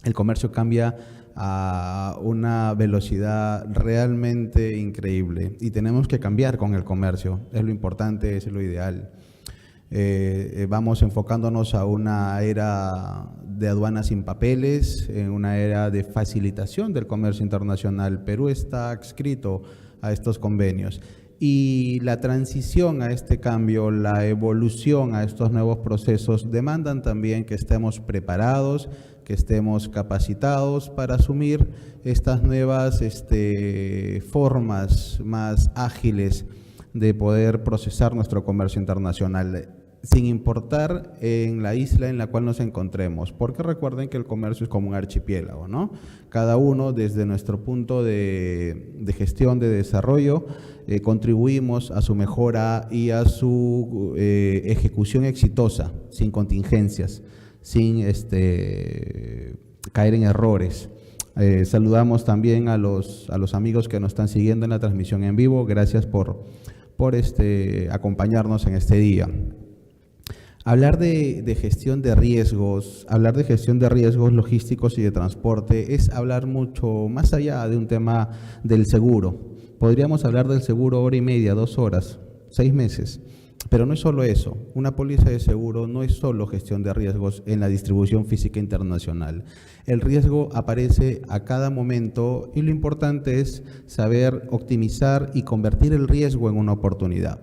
El comercio cambia a una velocidad realmente increíble y tenemos que cambiar con el comercio. Es lo importante, es lo ideal. Vamos enfocándonos a una era de aduanas sin papeles, en una era de facilitación del comercio internacional. Perú está adscrito a estos convenios. Y la transición a este cambio, la evolución a estos nuevos procesos demandan también que estemos preparados, que estemos capacitados para asumir estas nuevas formas más ágiles de poder procesar nuestro comercio internacional, sin importar en la isla en la cual nos encontremos, porque recuerden que el comercio es como un archipiélago, ¿no? Cada uno desde nuestro punto de gestión, de desarrollo, contribuimos a su mejora y a su ejecución exitosa, sin contingencias, sin caer en errores. Saludamos también a los amigos que nos están siguiendo en la transmisión en vivo. Gracias por acompañarnos en este día. Hablar de gestión de riesgos, logísticos y de transporte es hablar mucho más allá de un tema del seguro. Podríamos hablar del seguro hora y media, 2 horas, 6 meses. Pero no es solo eso. Una póliza de seguro no es solo gestión de riesgos en la distribución física internacional. El riesgo aparece a cada momento y lo importante es saber optimizar y convertir el riesgo en una oportunidad.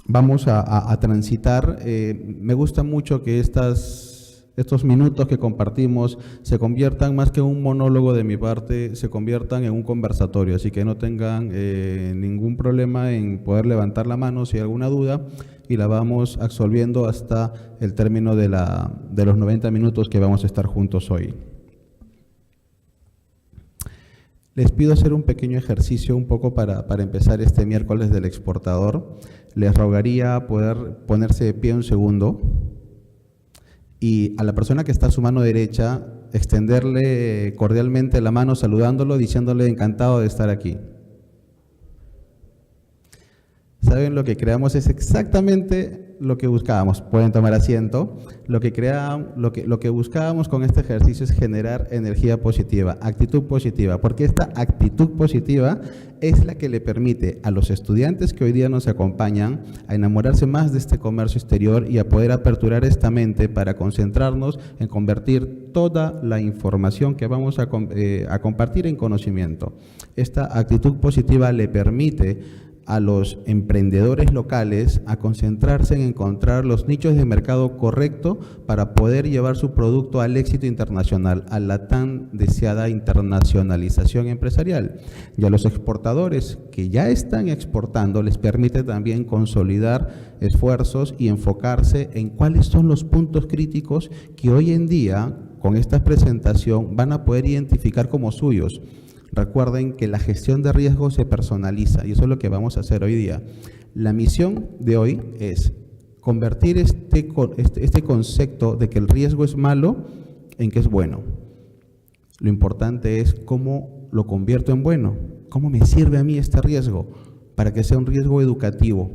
Vamos a transitar. Me gusta mucho que estos minutos que compartimos se conviertan, más que un monólogo de mi parte, se conviertan en un conversatorio, así que no tengan ningún problema en poder levantar la mano si hay alguna duda y la vamos absolviendo hasta el término de los 90 minutos que vamos a estar juntos hoy. Les pido hacer un pequeño ejercicio un poco para empezar este miércoles del exportador. Les rogaría poder ponerse de pie un segundo y a la persona que está a su mano derecha extenderle cordialmente la mano, saludándolo, diciéndole encantado de estar aquí. ¿Saben? Lo que creamos es exactamente lo que buscábamos. Pueden tomar asiento. Lo que buscábamos con este ejercicio es generar energía positiva, actitud positiva, porque esta actitud positiva es la que le permite a los estudiantes que hoy día nos acompañan a enamorarse más de este comercio exterior y a poder aperturar esta mente para concentrarnos en convertir toda la información que vamos a compartir en conocimiento. Esta actitud positiva le permite a los emprendedores locales a concentrarse en encontrar los nichos de mercado correcto para poder llevar su producto al éxito internacional, a la tan deseada internacionalización empresarial. Y a los exportadores que ya están exportando les permite también consolidar esfuerzos y enfocarse en cuáles son los puntos críticos que hoy en día con esta presentación van a poder identificar como suyos. Recuerden que la gestión de riesgos se personaliza y eso es lo que vamos a hacer hoy día. La misión de hoy es convertir este concepto de que el riesgo es malo en que es bueno. Lo importante es cómo lo convierto en bueno, cómo me sirve a mí este riesgo para que sea un riesgo educativo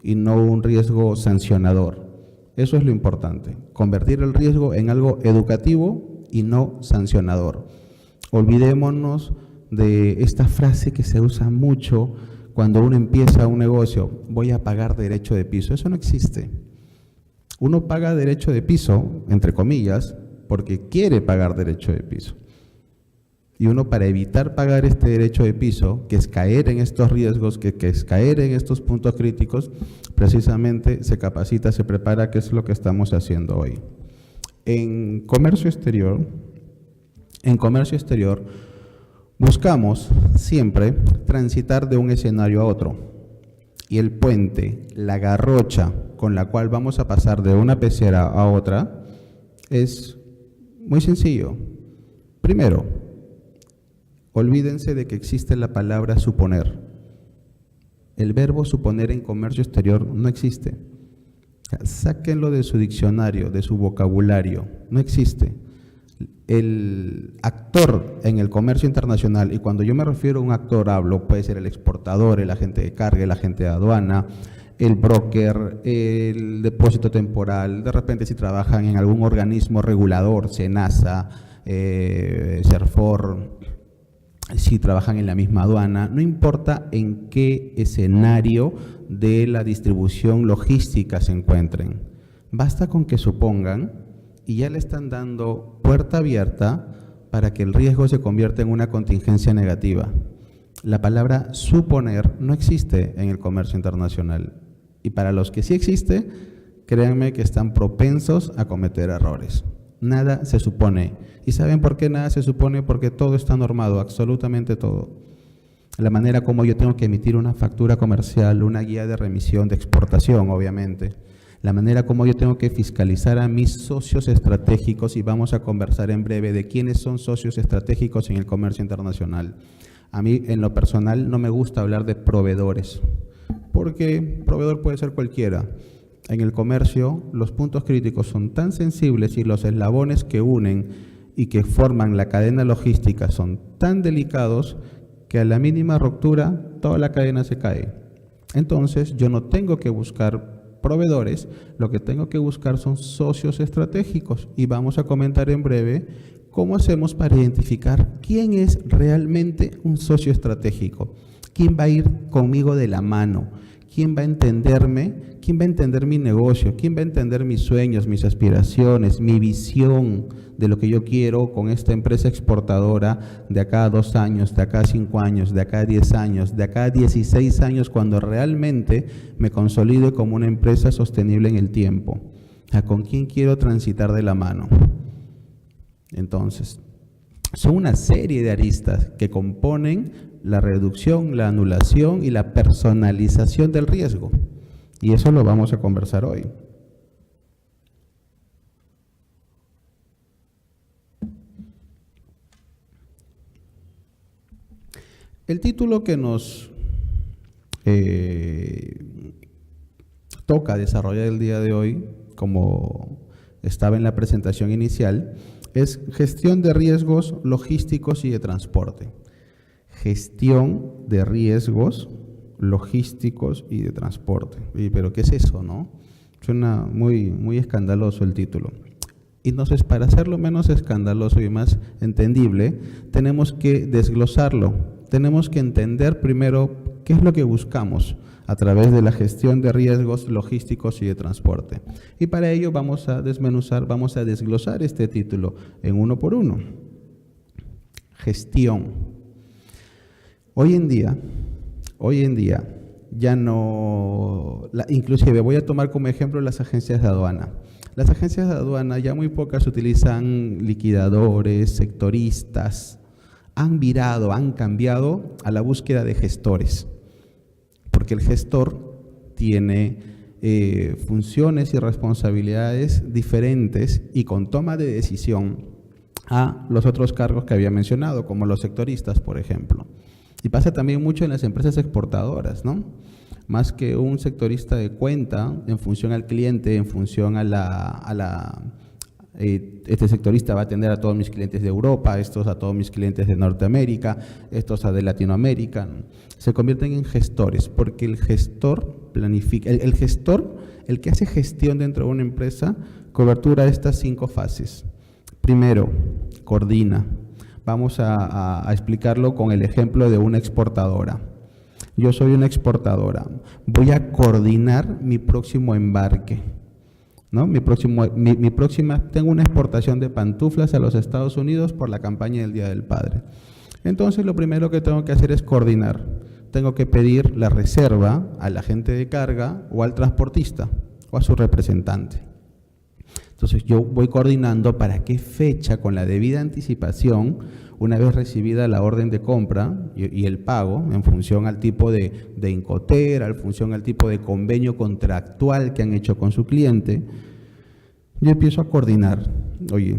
y no un riesgo sancionador. Eso es lo importante, convertir el riesgo en algo educativo y no sancionador. Olvidémonos de esta frase que se usa mucho cuando uno empieza un negocio: voy a pagar derecho de piso. Eso no existe. Uno paga derecho de piso, entre comillas, porque quiere pagar derecho de piso. Y uno, para evitar pagar este derecho de piso, que es caer en estos riesgos, que es caer en estos puntos críticos, precisamente se capacita, se prepara, que es lo que estamos haciendo hoy. En comercio exterior, buscamos siempre transitar de un escenario a otro. Y el puente, la garrocha con la cual vamos a pasar de una pecera a otra, es muy sencillo. Primero, olvídense de que existe la palabra suponer. El verbo suponer en comercio exterior no existe. Sáquenlo de su diccionario, de su vocabulario. No existe. El actor en el comercio internacional, y cuando yo me refiero a un actor hablo, puede ser el exportador, el agente de carga, el agente de aduana, el broker, el depósito temporal, de repente si trabajan en algún organismo regulador, SENASA, CERFOR, si trabajan en la misma aduana, no importa en qué escenario de la distribución logística se encuentren. Basta con que supongan y ya le están dando puerta abierta para que el riesgo se convierta en una contingencia negativa. La palabra suponer no existe en el comercio internacional. Y para los que sí existe, créanme que están propensos a cometer errores. Nada se supone. ¿Y saben por qué nada se supone? Porque todo está normado, absolutamente todo. La manera como yo tengo que emitir una factura comercial, una guía de remisión, de exportación, obviamente. La manera como yo tengo que fiscalizar a mis socios estratégicos, y vamos a conversar en breve de quiénes son socios estratégicos en el comercio internacional. A mí, en lo personal, no me gusta hablar de proveedores, porque proveedor puede ser cualquiera. En el comercio, los puntos críticos son tan sensibles y los eslabones que unen y que forman la cadena logística son tan delicados que a la mínima ruptura, toda la cadena se cae. Entonces, yo no tengo que buscar proveedores, lo que tengo que buscar son socios estratégicos y vamos a comentar en breve cómo hacemos para identificar quién es realmente un socio estratégico, quién va a ir conmigo de la mano, quién va a entenderme, quién va a entender mi negocio, quién va a entender mis sueños, mis aspiraciones, mi visión de lo que yo quiero con esta empresa exportadora de acá a 2 años, de acá a 5 años, de acá a 10 años, de acá a 16 años, cuando realmente me consolide como una empresa sostenible en el tiempo. ¿Con quién quiero transitar de la mano? Entonces, son una serie de aristas que componen la reducción, la anulación y la personalización del riesgo. Y eso lo vamos a conversar hoy. El título que nos toca desarrollar el día de hoy, como estaba en la presentación inicial, es Gestión de Riesgos Logísticos y de Transporte. Gestión de riesgos logísticos y de transporte. Pero ¿qué es eso, no? Suena muy escandaloso el título. Y entonces, para hacerlo menos escandaloso y más entendible, tenemos que desglosarlo. Tenemos que entender primero qué es lo que buscamos a través de la gestión de riesgos logísticos y de transporte. Y para ello vamos a desmenuzar, vamos a desglosar este título en uno por uno. Gestión. Hoy en día ya no, inclusive voy a tomar como ejemplo las agencias de aduana. Las agencias de aduana ya muy pocas utilizan liquidadores, sectoristas, han cambiado a la búsqueda de gestores, porque el gestor tiene funciones y responsabilidades diferentes y con toma de decisión a los otros cargos que había mencionado, como los sectoristas, por ejemplo. Y pasa también mucho en las empresas exportadoras, ¿no? Más que un sectorista de cuenta en función al cliente, en función este sectorista va a atender a todos mis clientes de Europa, estos a todos mis clientes de Norteamérica, estos a de Latinoamérica. Se convierten en gestores, porque el gestor planifica, el gestor, el que hace gestión dentro de una empresa, cobertura estas 5 fases. Primero, coordina. Vamos a explicarlo con el ejemplo de una exportadora. Yo soy una exportadora. Voy a coordinar mi próximo embarque, ¿no? Tengo una exportación de pantuflas a los Estados Unidos por la campaña del Día del Padre. Entonces, lo primero que tengo que hacer es coordinar. Tengo que pedir la reserva al agente de carga o al transportista o a su representante. Entonces, yo voy coordinando para qué fecha, con la debida anticipación, una vez recibida la orden de compra y el pago, en función al tipo de Incoterm, en función al tipo de convenio contractual que han hecho con su cliente, yo empiezo a coordinar. Oye,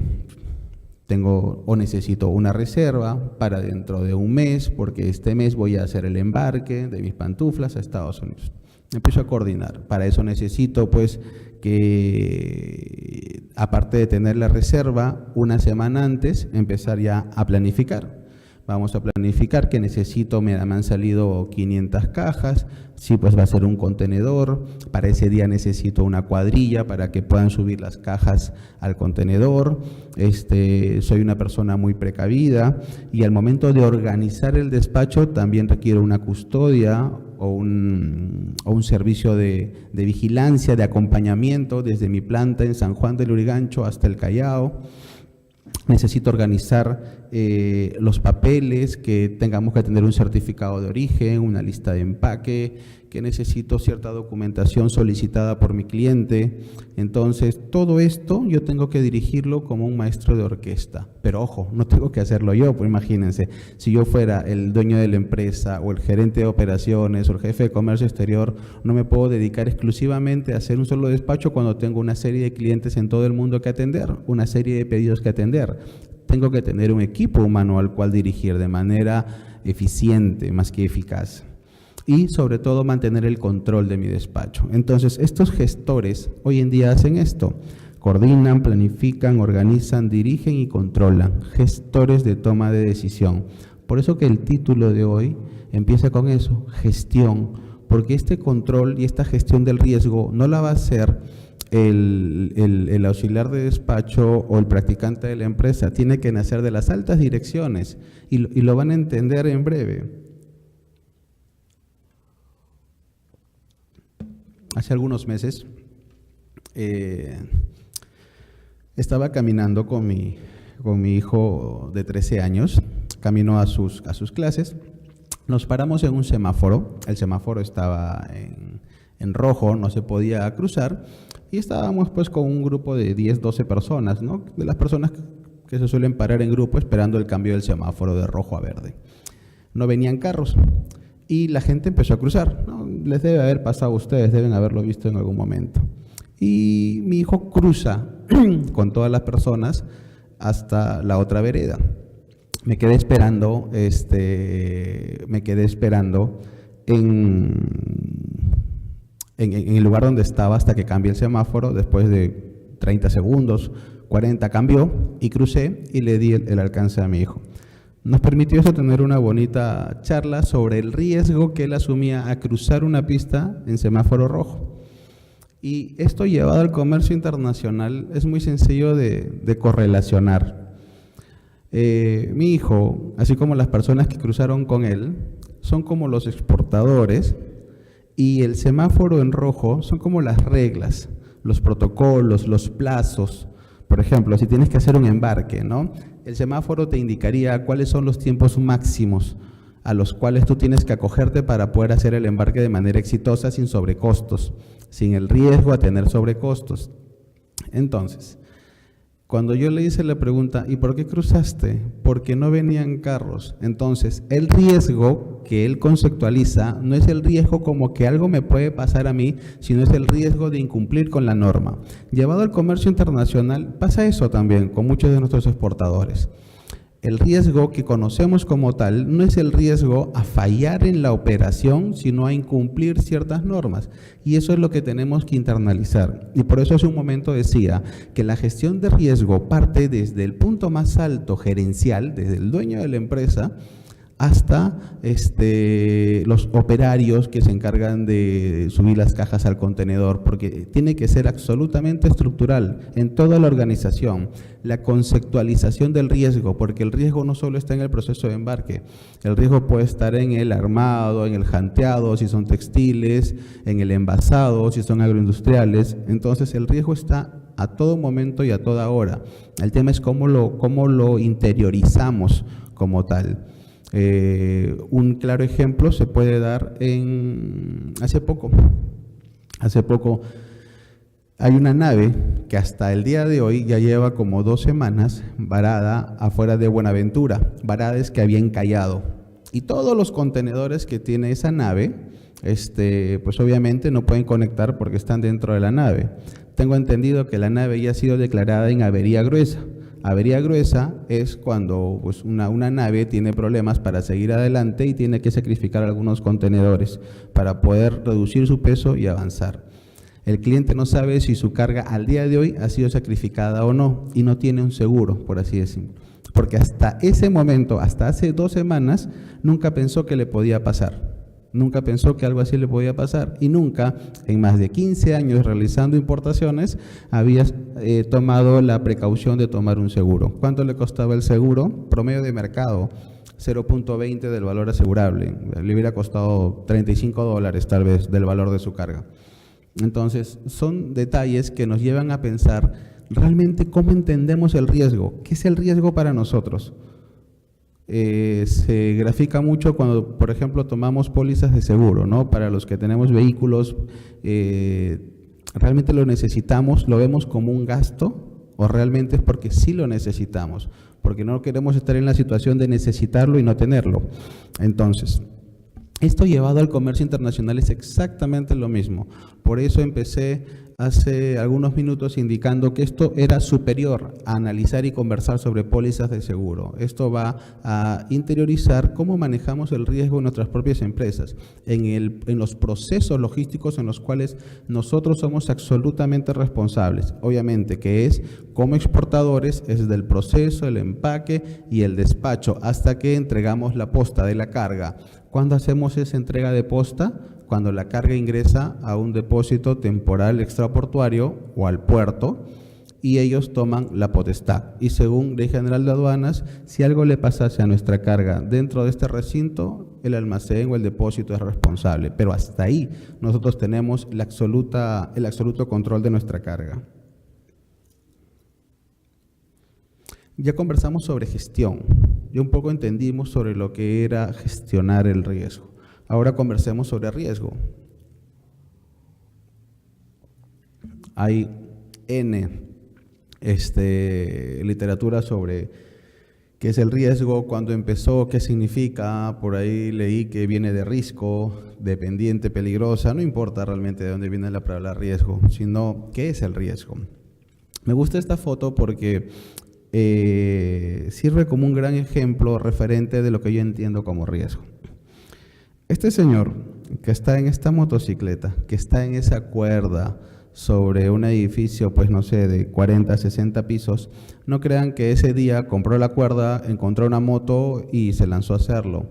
necesito una reserva para dentro de un mes, porque este mes voy a hacer el embarque de mis pantuflas a Estados Unidos. Empiezo a coordinar. Para eso necesito, pues, que aparte de tener la reserva, una semana antes, empezar ya a planificar. Vamos a planificar que necesito, me han salido 500 cajas, sí, pues va a ser un contenedor, para ese día necesito una cuadrilla para que puedan subir las cajas al contenedor, soy una persona muy precavida y al momento de organizar el despacho también requiero una custodia o un servicio de vigilancia, de acompañamiento desde mi planta en San Juan del Lurigancho hasta el Callao. Necesito organizar los papeles, que tengamos que tener un certificado de origen, una lista de empaque, que necesito cierta documentación solicitada por mi cliente. Entonces, todo esto yo tengo que dirigirlo como un maestro de orquesta. Pero ojo, no tengo que hacerlo yo, pues imagínense, si yo fuera el dueño de la empresa o el gerente de operaciones o el jefe de comercio exterior, no me puedo dedicar exclusivamente a hacer un solo despacho cuando tengo una serie de clientes en todo el mundo que atender, una serie de pedidos que atender. Tengo que tener un equipo humano al cual dirigir de manera eficiente, más que eficaz. Y sobre todo mantener el control de mi despacho. Entonces, estos gestores hoy en día hacen esto: coordinan, planifican, organizan, dirigen y controlan. Gestores de toma de decisión. Por eso que el título de hoy empieza con eso, gestión, porque este control y esta gestión del riesgo no la va a hacer el auxiliar de despacho o el practicante de la empresa, tiene que nacer de las altas direcciones y lo van a entender en breve. Hace algunos meses estaba caminando con mi hijo de 13 años, camino a sus clases, nos paramos en un semáforo, el semáforo estaba en rojo, no se podía cruzar, y estábamos pues con un grupo de 10, 12 personas, ¿no? De las personas que se suelen parar en grupo esperando el cambio del semáforo de rojo a verde. No venían carros. Y la gente empezó a cruzar, ¿no? Les debe haber pasado a ustedes, deben haberlo visto en algún momento. Y mi hijo cruza con todas las personas hasta la otra vereda. Me quedé esperando en el lugar donde estaba hasta que cambie el semáforo. Después de 30 segundos, 40 cambió y crucé y le di el alcance a mi hijo. Nos permitió eso tener una bonita charla sobre el riesgo que él asumía a cruzar una pista en semáforo rojo. Y esto llevado al comercio internacional es muy sencillo de correlacionar. Mi hijo, así como las personas que cruzaron con él, son como los exportadores y el semáforo en rojo son como las reglas, los protocolos, los plazos. Por ejemplo, si tienes que hacer un embarque, ¿no? El semáforo te indicaría cuáles son los tiempos máximos a los cuales tú tienes que acogerte para poder hacer el embarque de manera exitosa, sin sobrecostos, sin el riesgo a tener sobrecostos. Entonces, cuando yo le hice la pregunta, ¿y por qué cruzaste? Porque no venían carros. Entonces, el riesgo que él conceptualiza no es el riesgo como que algo me puede pasar a mí, sino es el riesgo de incumplir con la norma. Llevado al comercio internacional, pasa eso también con muchos de nuestros exportadores. El riesgo que conocemos como tal no es el riesgo a fallar en la operación, sino a incumplir ciertas normas. Y eso es lo que tenemos que internalizar. Y por eso hace un momento decía que la gestión de riesgo parte desde el punto más alto gerencial, desde el dueño de la empresa, hasta los operarios que se encargan de subir las cajas al contenedor, porque tiene que ser absolutamente estructural en toda la organización. La conceptualización del riesgo, porque el riesgo no solo está en el proceso de embarque, el riesgo puede estar en el armado, en el janteado, si son textiles, en el envasado, si son agroindustriales. Entonces el riesgo está a todo momento y a toda hora. El tema es cómo lo interiorizamos como tal. Un claro ejemplo se puede dar hace poco hay una nave que hasta el día de hoy ya lleva como 2 semanas varada afuera de Buenaventura. Varada es que había encallado. Y todos los contenedores que tiene esa nave, pues obviamente no pueden conectar porque están dentro de la nave. Tengo entendido que la nave ya ha sido declarada en avería gruesa. Avería gruesa es cuando pues, una nave tiene problemas para seguir adelante y tiene que sacrificar algunos contenedores para poder reducir su peso y avanzar. El cliente no sabe si su carga al día de hoy ha sido sacrificada o no y no tiene un seguro, por así decirlo. porque hasta ese momento, hasta hace 2 semanas, nunca pensó que le podía pasar. Nunca pensó que algo así le podía pasar y nunca, en más de 15 años realizando importaciones, había tomado la precaución de tomar un seguro. ¿Cuánto le costaba el seguro? Promedio de mercado, 0.20 del valor asegurable. Le hubiera costado $35 tal vez del valor de su carga. Entonces, son detalles que nos llevan a pensar realmente cómo entendemos el riesgo. ¿Qué es el riesgo para nosotros? Se grafica mucho cuando, por ejemplo, tomamos pólizas de seguro, ¿no? Para los que tenemos vehículos, ¿realmente lo necesitamos? ¿Lo vemos como un gasto? ¿O realmente es porque sí lo necesitamos? Porque no queremos estar en la situación de necesitarlo y no tenerlo. Entonces, esto llevado al comercio internacional es exactamente lo mismo. Por eso empecé hace algunos minutos indicando que esto era superior a analizar y conversar sobre pólizas de seguro. Esto va a interiorizar cómo manejamos el riesgo en nuestras propias empresas, en los procesos logísticos en los cuales nosotros somos absolutamente responsables. Obviamente que es como exportadores, es desde el proceso, el empaque y el despacho hasta que entregamos la posta de la carga. ¿Cuándo hacemos esa entrega de posta? Cuando la carga ingresa a un depósito temporal extraportuario o al puerto y ellos toman la potestad. Y según Ley General de Aduanas, si algo le pasase a nuestra carga dentro de este recinto, el almacén o el depósito es responsable. Pero hasta ahí nosotros tenemos el absoluto control de nuestra carga. Ya conversamos sobre gestión. Ya un poco entendimos sobre lo que era gestionar el riesgo. Ahora conversemos sobre riesgo. Hay literatura sobre qué es el riesgo, cuándo empezó, qué significa. Por ahí leí que viene de risco, dependiente, peligrosa. No importa realmente de dónde viene la palabra riesgo, sino qué es el riesgo. Me gusta esta foto porque sirve como un gran ejemplo referente de lo que yo entiendo como riesgo. Este señor que está en esta motocicleta, que está en esa cuerda sobre un edificio, pues no sé, de 40, 60 pisos, no crean que ese día compró la cuerda, encontró una moto y se lanzó a hacerlo.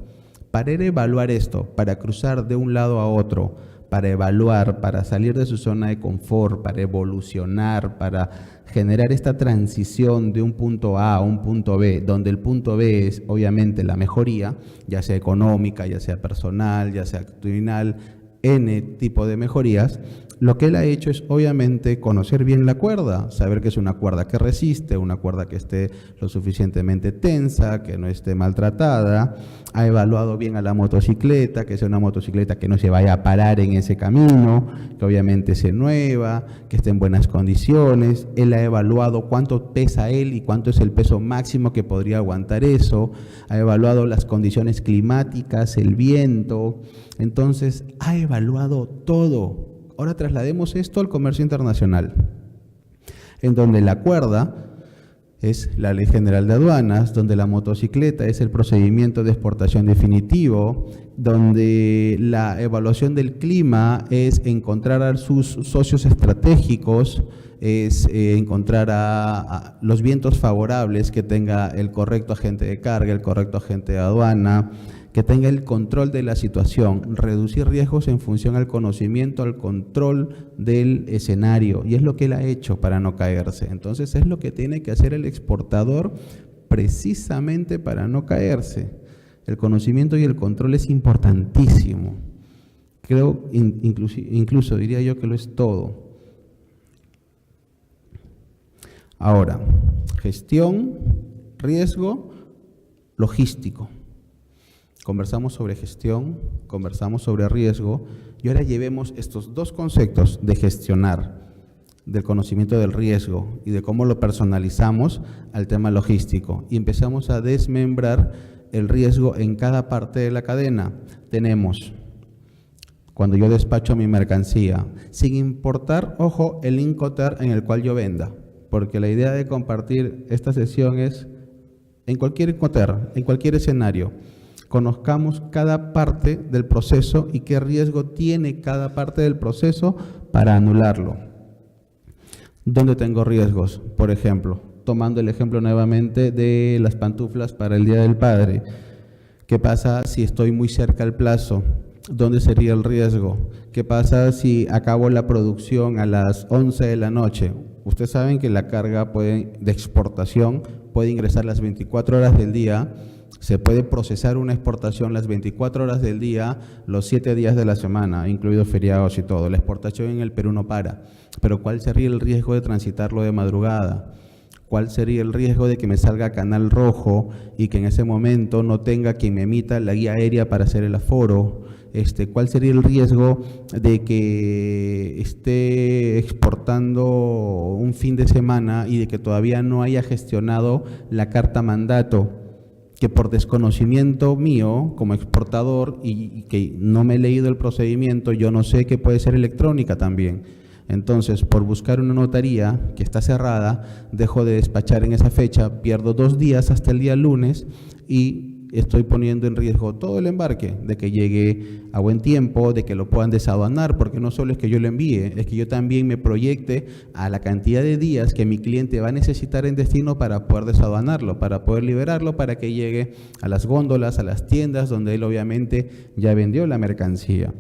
Para ir a evaluar esto, para cruzar de un lado a otro, para evaluar, para salir de su zona de confort, para evolucionar, para generar esta transición de un punto A a un punto B, donde el punto B es obviamente la mejoría, ya sea económica, ya sea personal, ya sea actitudinal, N tipo de mejorías. Lo que él ha hecho es obviamente conocer bien la cuerda, saber que es una cuerda que resiste, una cuerda que esté lo suficientemente tensa, que no esté maltratada. Ha evaluado bien a la motocicleta, que sea una motocicleta que no se vaya a parar en ese camino, que obviamente sea nueva, que esté en buenas condiciones. Él ha evaluado cuánto pesa él y cuánto es el peso máximo que podría aguantar eso. Ha evaluado las condiciones climáticas, el viento. Entonces, ha evaluado todo. Ahora traslademos esto al comercio internacional, en donde la cuerda es la Ley General de Aduanas, donde la motocicleta es el procedimiento de exportación definitivo, donde la evaluación del clima es encontrar a sus socios estratégicos, es encontrar a los vientos favorables, que tenga el correcto agente de carga, el correcto agente de aduana, que tenga el control de la situación, reducir riesgos en función al conocimiento, al control del escenario, y es lo que él ha hecho para no caerse. Entonces es lo que tiene que hacer el exportador precisamente para no caerse. El conocimiento y el control es importantísimo. Creo, incluso diría yo que lo es todo. Ahora, gestión, riesgo, logístico. Conversamos sobre gestión, conversamos sobre riesgo y ahora llevemos estos dos conceptos de gestionar, del conocimiento del riesgo y de cómo lo personalizamos al tema logístico y empezamos a desmembrar el riesgo en cada parte de la cadena. Tenemos, cuando yo despacho mi mercancía, sin importar, ojo, el Incoterm en el cual yo venda, porque la idea de compartir esta sesión es en cualquier Incoterm, en cualquier escenario. Conozcamos cada parte del proceso y qué riesgo tiene cada parte del proceso para anularlo. ¿Dónde tengo riesgos? Por ejemplo, tomando el ejemplo nuevamente de las pantuflas para el Día del Padre. ¿Qué pasa si estoy muy cerca al plazo? ¿Dónde sería el riesgo? ¿Qué pasa si acabo la producción a las 11 de la noche? Ustedes saben que la carga de exportación puede ingresar las 24 horas del día, se puede procesar una exportación las 24 horas del día, los 7 días de la semana, incluidos feriados y todo. La exportación en el Perú no para. Pero ¿cuál sería el riesgo de transitarlo de madrugada? ¿Cuál sería el riesgo de que me salga canal rojo y que en ese momento no tenga quien me emita la guía aérea para hacer el aforo? ¿Cuál sería el riesgo de que esté exportando un fin de semana y de que todavía no haya gestionado la carta mandato? Que por desconocimiento mío como exportador y que no me he leído el procedimiento, yo no sé que puede ser electrónica también. Entonces, por buscar una notaría que está cerrada, dejo de despachar en esa fecha, pierdo 2 días hasta el día lunes y estoy poniendo en riesgo todo el embarque, de que llegue a buen tiempo, de que lo puedan desaduanar, porque no solo es que yo lo envíe, es que yo también me proyecte a la cantidad de días que mi cliente va a necesitar en destino para poder desaduanarlo, para poder liberarlo, para que llegue a las góndolas, a las tiendas, donde él obviamente ya vendió la mercancía.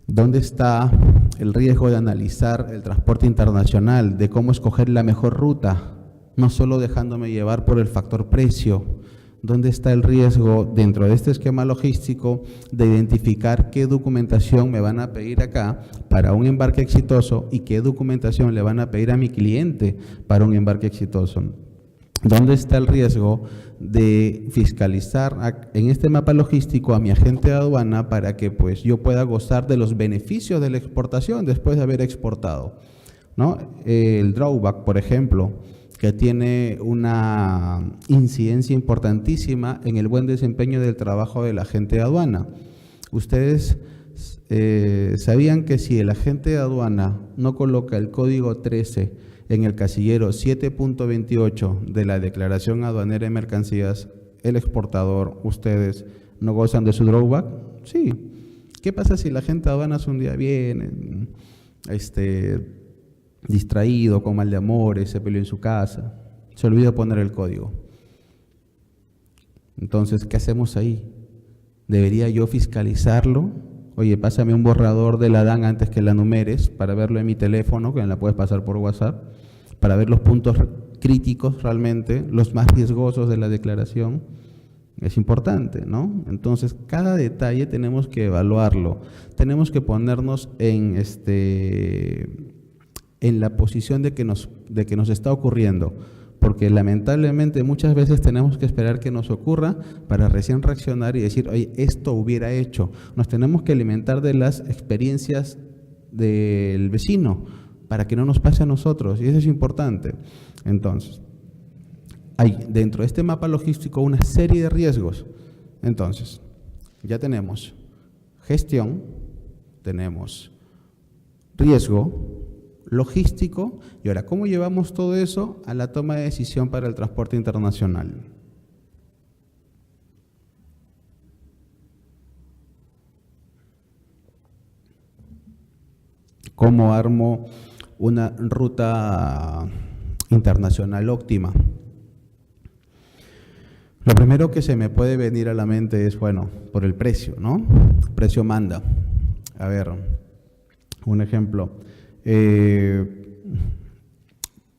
¿Dónde está el riesgo de analizar el transporte internacional, de cómo escoger la mejor ruta, no solo dejándome llevar por el factor precio? ¿Dónde está el riesgo dentro de este esquema logístico de identificar qué documentación me van a pedir acá para un embarque exitoso y qué documentación le van a pedir a mi cliente para un embarque exitoso? ¿Dónde está el riesgo de fiscalizar en este mapa logístico a mi agente de aduana para que pues yo pueda gozar de los beneficios de la exportación después de haber exportado, ¿no? El drawback, por ejemplo, que tiene una incidencia importantísima en el buen desempeño del trabajo del agente de aduana. Ustedes sabían que si el agente de aduana no coloca el código 13 en el casillero 7.28 de la declaración aduanera de mercancías, el exportador, ustedes no gozan de su drawback? Sí. ¿Qué pasa si el agente de aduanas un día viene, distraído, con mal de amores, se peleó en su casa, se olvidó poner el código? Entonces, ¿qué hacemos ahí? ¿Debería yo fiscalizarlo? Oye, pásame un borrador de la DAN antes que la numeres para verlo en mi teléfono, que me la puedes pasar por WhatsApp, para ver los puntos críticos realmente, los más riesgosos de la declaración. Es importante, ¿no? Entonces, cada detalle tenemos que evaluarlo, tenemos que ponernos en la posición de que nos está ocurriendo, porque lamentablemente muchas veces tenemos que esperar que nos ocurra para recién reaccionar y decir, oye, esto hubiera hecho. Nos tenemos que alimentar de las experiencias del vecino para que no nos pase a nosotros, y eso es importante. Entonces, hay dentro de este mapa logístico una serie de riesgos. Entonces, ya tenemos gestión, tenemos riesgo logístico, y ahora, ¿cómo llevamos todo eso a la toma de decisión para el transporte internacional? ¿Cómo armo una ruta internacional óptima? Lo primero que se me puede venir a la mente es, bueno, por el precio, ¿no? El precio manda. A ver, un ejemplo.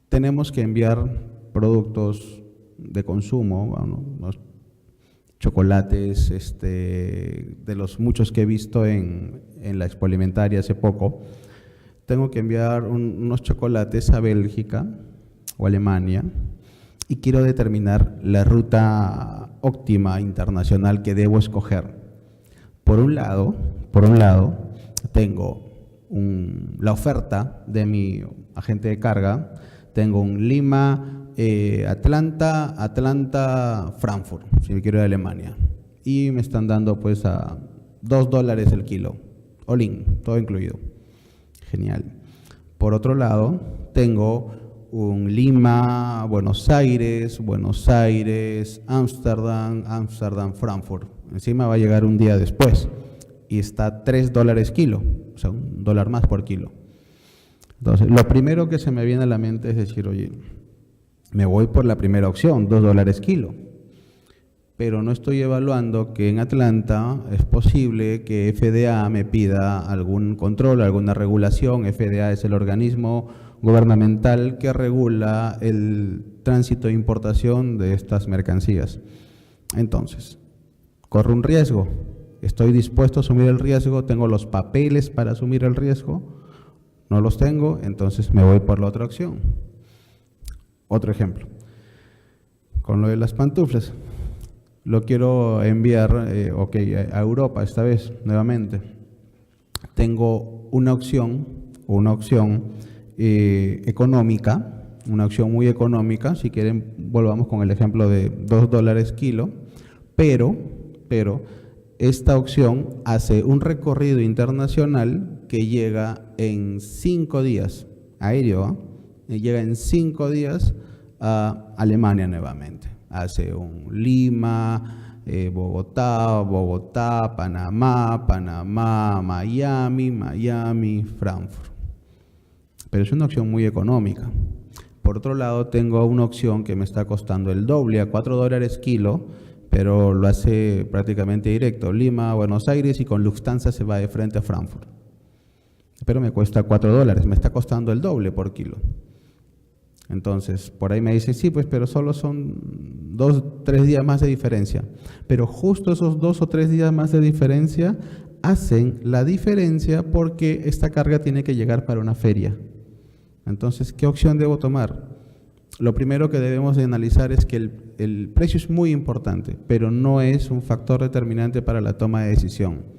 Tenemos que enviar productos de consumo, bueno, unos chocolates, de los muchos que he visto en la Expo Alimentaria hace poco. Tengo que enviar unos chocolates a Bélgica o Alemania y quiero determinar la ruta óptima internacional que debo escoger. Por un lado, tengo la oferta de mi agente de carga, tengo un Lima, Atlanta, Frankfurt, si quiero ir a Alemania, y me están dando pues a $2 el kilo, all in, todo incluido. Genial. Por otro lado, tengo un Lima, Buenos Aires, Ámsterdam, Frankfurt. Encima va a llegar un día después y está $3 kilo, o sea, $1 más por kilo. Entonces, lo primero que se me viene a la mente es decir, oye, Me voy por la primera opción, $2 kilo. Pero no estoy evaluando que en Atlanta es posible que FDA me pida algún control, alguna regulación. FDA es el organismo gubernamental que regula el tránsito e importación de estas mercancías. Entonces, corro un riesgo. ¿Estoy dispuesto a asumir el riesgo? ¿Tengo los papeles para asumir el riesgo? No los tengo, entonces me voy por la otra opción. Otro ejemplo, con lo de las pantuflas. Lo quiero enviar a Europa esta vez, nuevamente. Tengo una opción económica, una opción muy económica. Si quieren, volvamos con el ejemplo de $2 kilo, pero esta opción hace un recorrido internacional que llega en 5 días, aéreo, llega en 5 días a Alemania nuevamente. Hace un Lima, Bogotá, Panamá, Miami, Frankfurt. Pero es una opción muy económica. Por otro lado, tengo una opción que me está costando el doble, a $4 kilo, pero lo hace prácticamente directo. Lima, Buenos Aires, y con Lufthansa se va de frente a Frankfurt. Pero me cuesta $4, me está costando el doble por kilo. Entonces, por ahí me dice, sí, pues, pero solo son 2-3 días más de diferencia. Pero justo esos 2 o 3 días más de diferencia hacen la diferencia porque esta carga tiene que llegar para una feria. Entonces, ¿qué opción debo tomar? Lo primero que debemos de analizar es que el precio es muy importante, pero no es un factor determinante para la toma de decisión.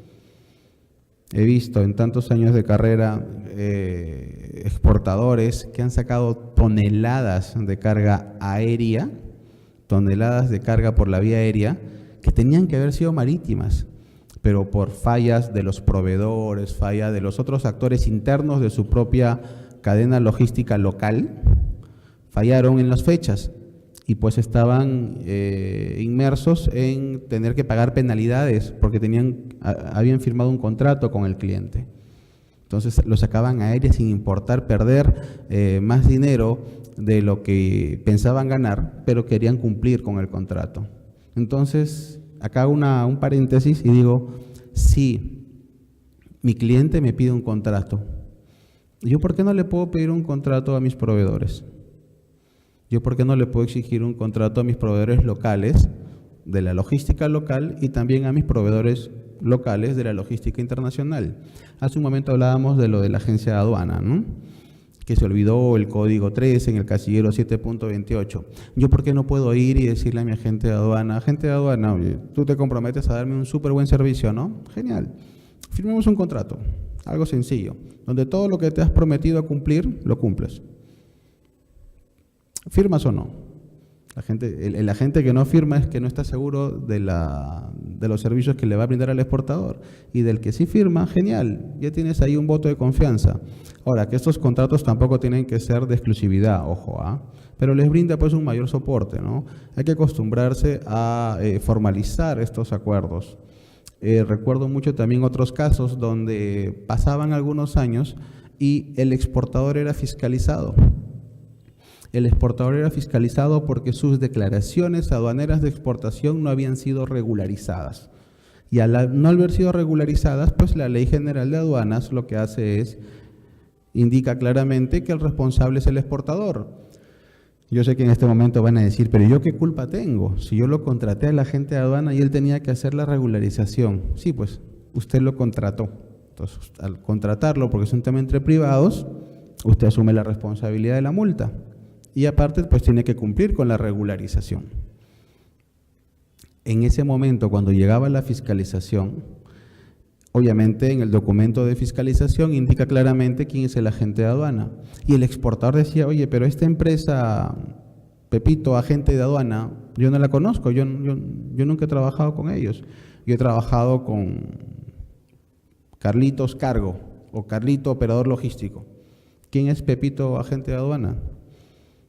He visto en tantos años de carrera exportadores que han sacado toneladas de carga aérea, toneladas de carga por la vía aérea, que tenían que haber sido marítimas, pero por fallas de los proveedores, falla de los otros actores internos de su propia cadena logística local, fallaron en las fechas y pues estaban inmersos en tener que pagar penalidades porque habían firmado un contrato con el cliente. Entonces lo sacaban aérea sin importar perder más dinero de lo que pensaban ganar, pero querían cumplir con el contrato. Entonces, acá hago un paréntesis y digo, si mi cliente me pide un contrato, ¿yo por qué no le puedo pedir un contrato a mis proveedores? ¿Yo por qué no le puedo exigir un contrato a mis proveedores locales de la logística local y también a mis proveedores locales de la logística internacional? Hace un momento hablábamos de lo de la agencia de aduana, ¿no? Que se olvidó el código 13 en el casillero 7.28. ¿Yo por qué no puedo ir y decirle a mi agente de aduana, oye, tú te comprometes a darme un súper buen servicio, ¿no? Genial. Firmemos un contrato, algo sencillo, donde todo lo que te has prometido a cumplir, lo cumples. ¿Firmas o no? El agente que no firma es que no está seguro de los servicios que le va a brindar al exportador. Y del que sí firma, genial, ya tienes ahí un voto de confianza. Ahora, que estos contratos tampoco tienen que ser de exclusividad, ojo, pero les brinda pues un mayor soporte, ¿no? Hay que acostumbrarse a formalizar estos acuerdos. Recuerdo mucho también otros casos donde pasaban algunos años y el exportador era fiscalizado. El exportador era fiscalizado porque sus declaraciones aduaneras de exportación no habían sido regularizadas. Y al no haber sido regularizadas, pues la Ley General de Aduanas lo que hace es, indica claramente que el responsable es el exportador. Yo sé que en este momento van a decir, pero ¿yo qué culpa tengo? Si yo lo contraté al agente de aduana y él tenía que hacer la regularización. Sí, pues usted lo contrató. Entonces, al contratarlo, porque es un tema entre privados, usted asume la responsabilidad de la multa. Y aparte, pues tiene que cumplir con la regularización. En ese momento, cuando llegaba la fiscalización, obviamente en el documento de fiscalización indica claramente quién es el agente de aduana. Y el exportador decía, oye, pero esta empresa, Pepito, agente de aduana, yo no la conozco, yo nunca he trabajado con ellos. Yo he trabajado con Carlitos Cargo o Carlito Operador Logístico. ¿Quién es Pepito, agente de aduana?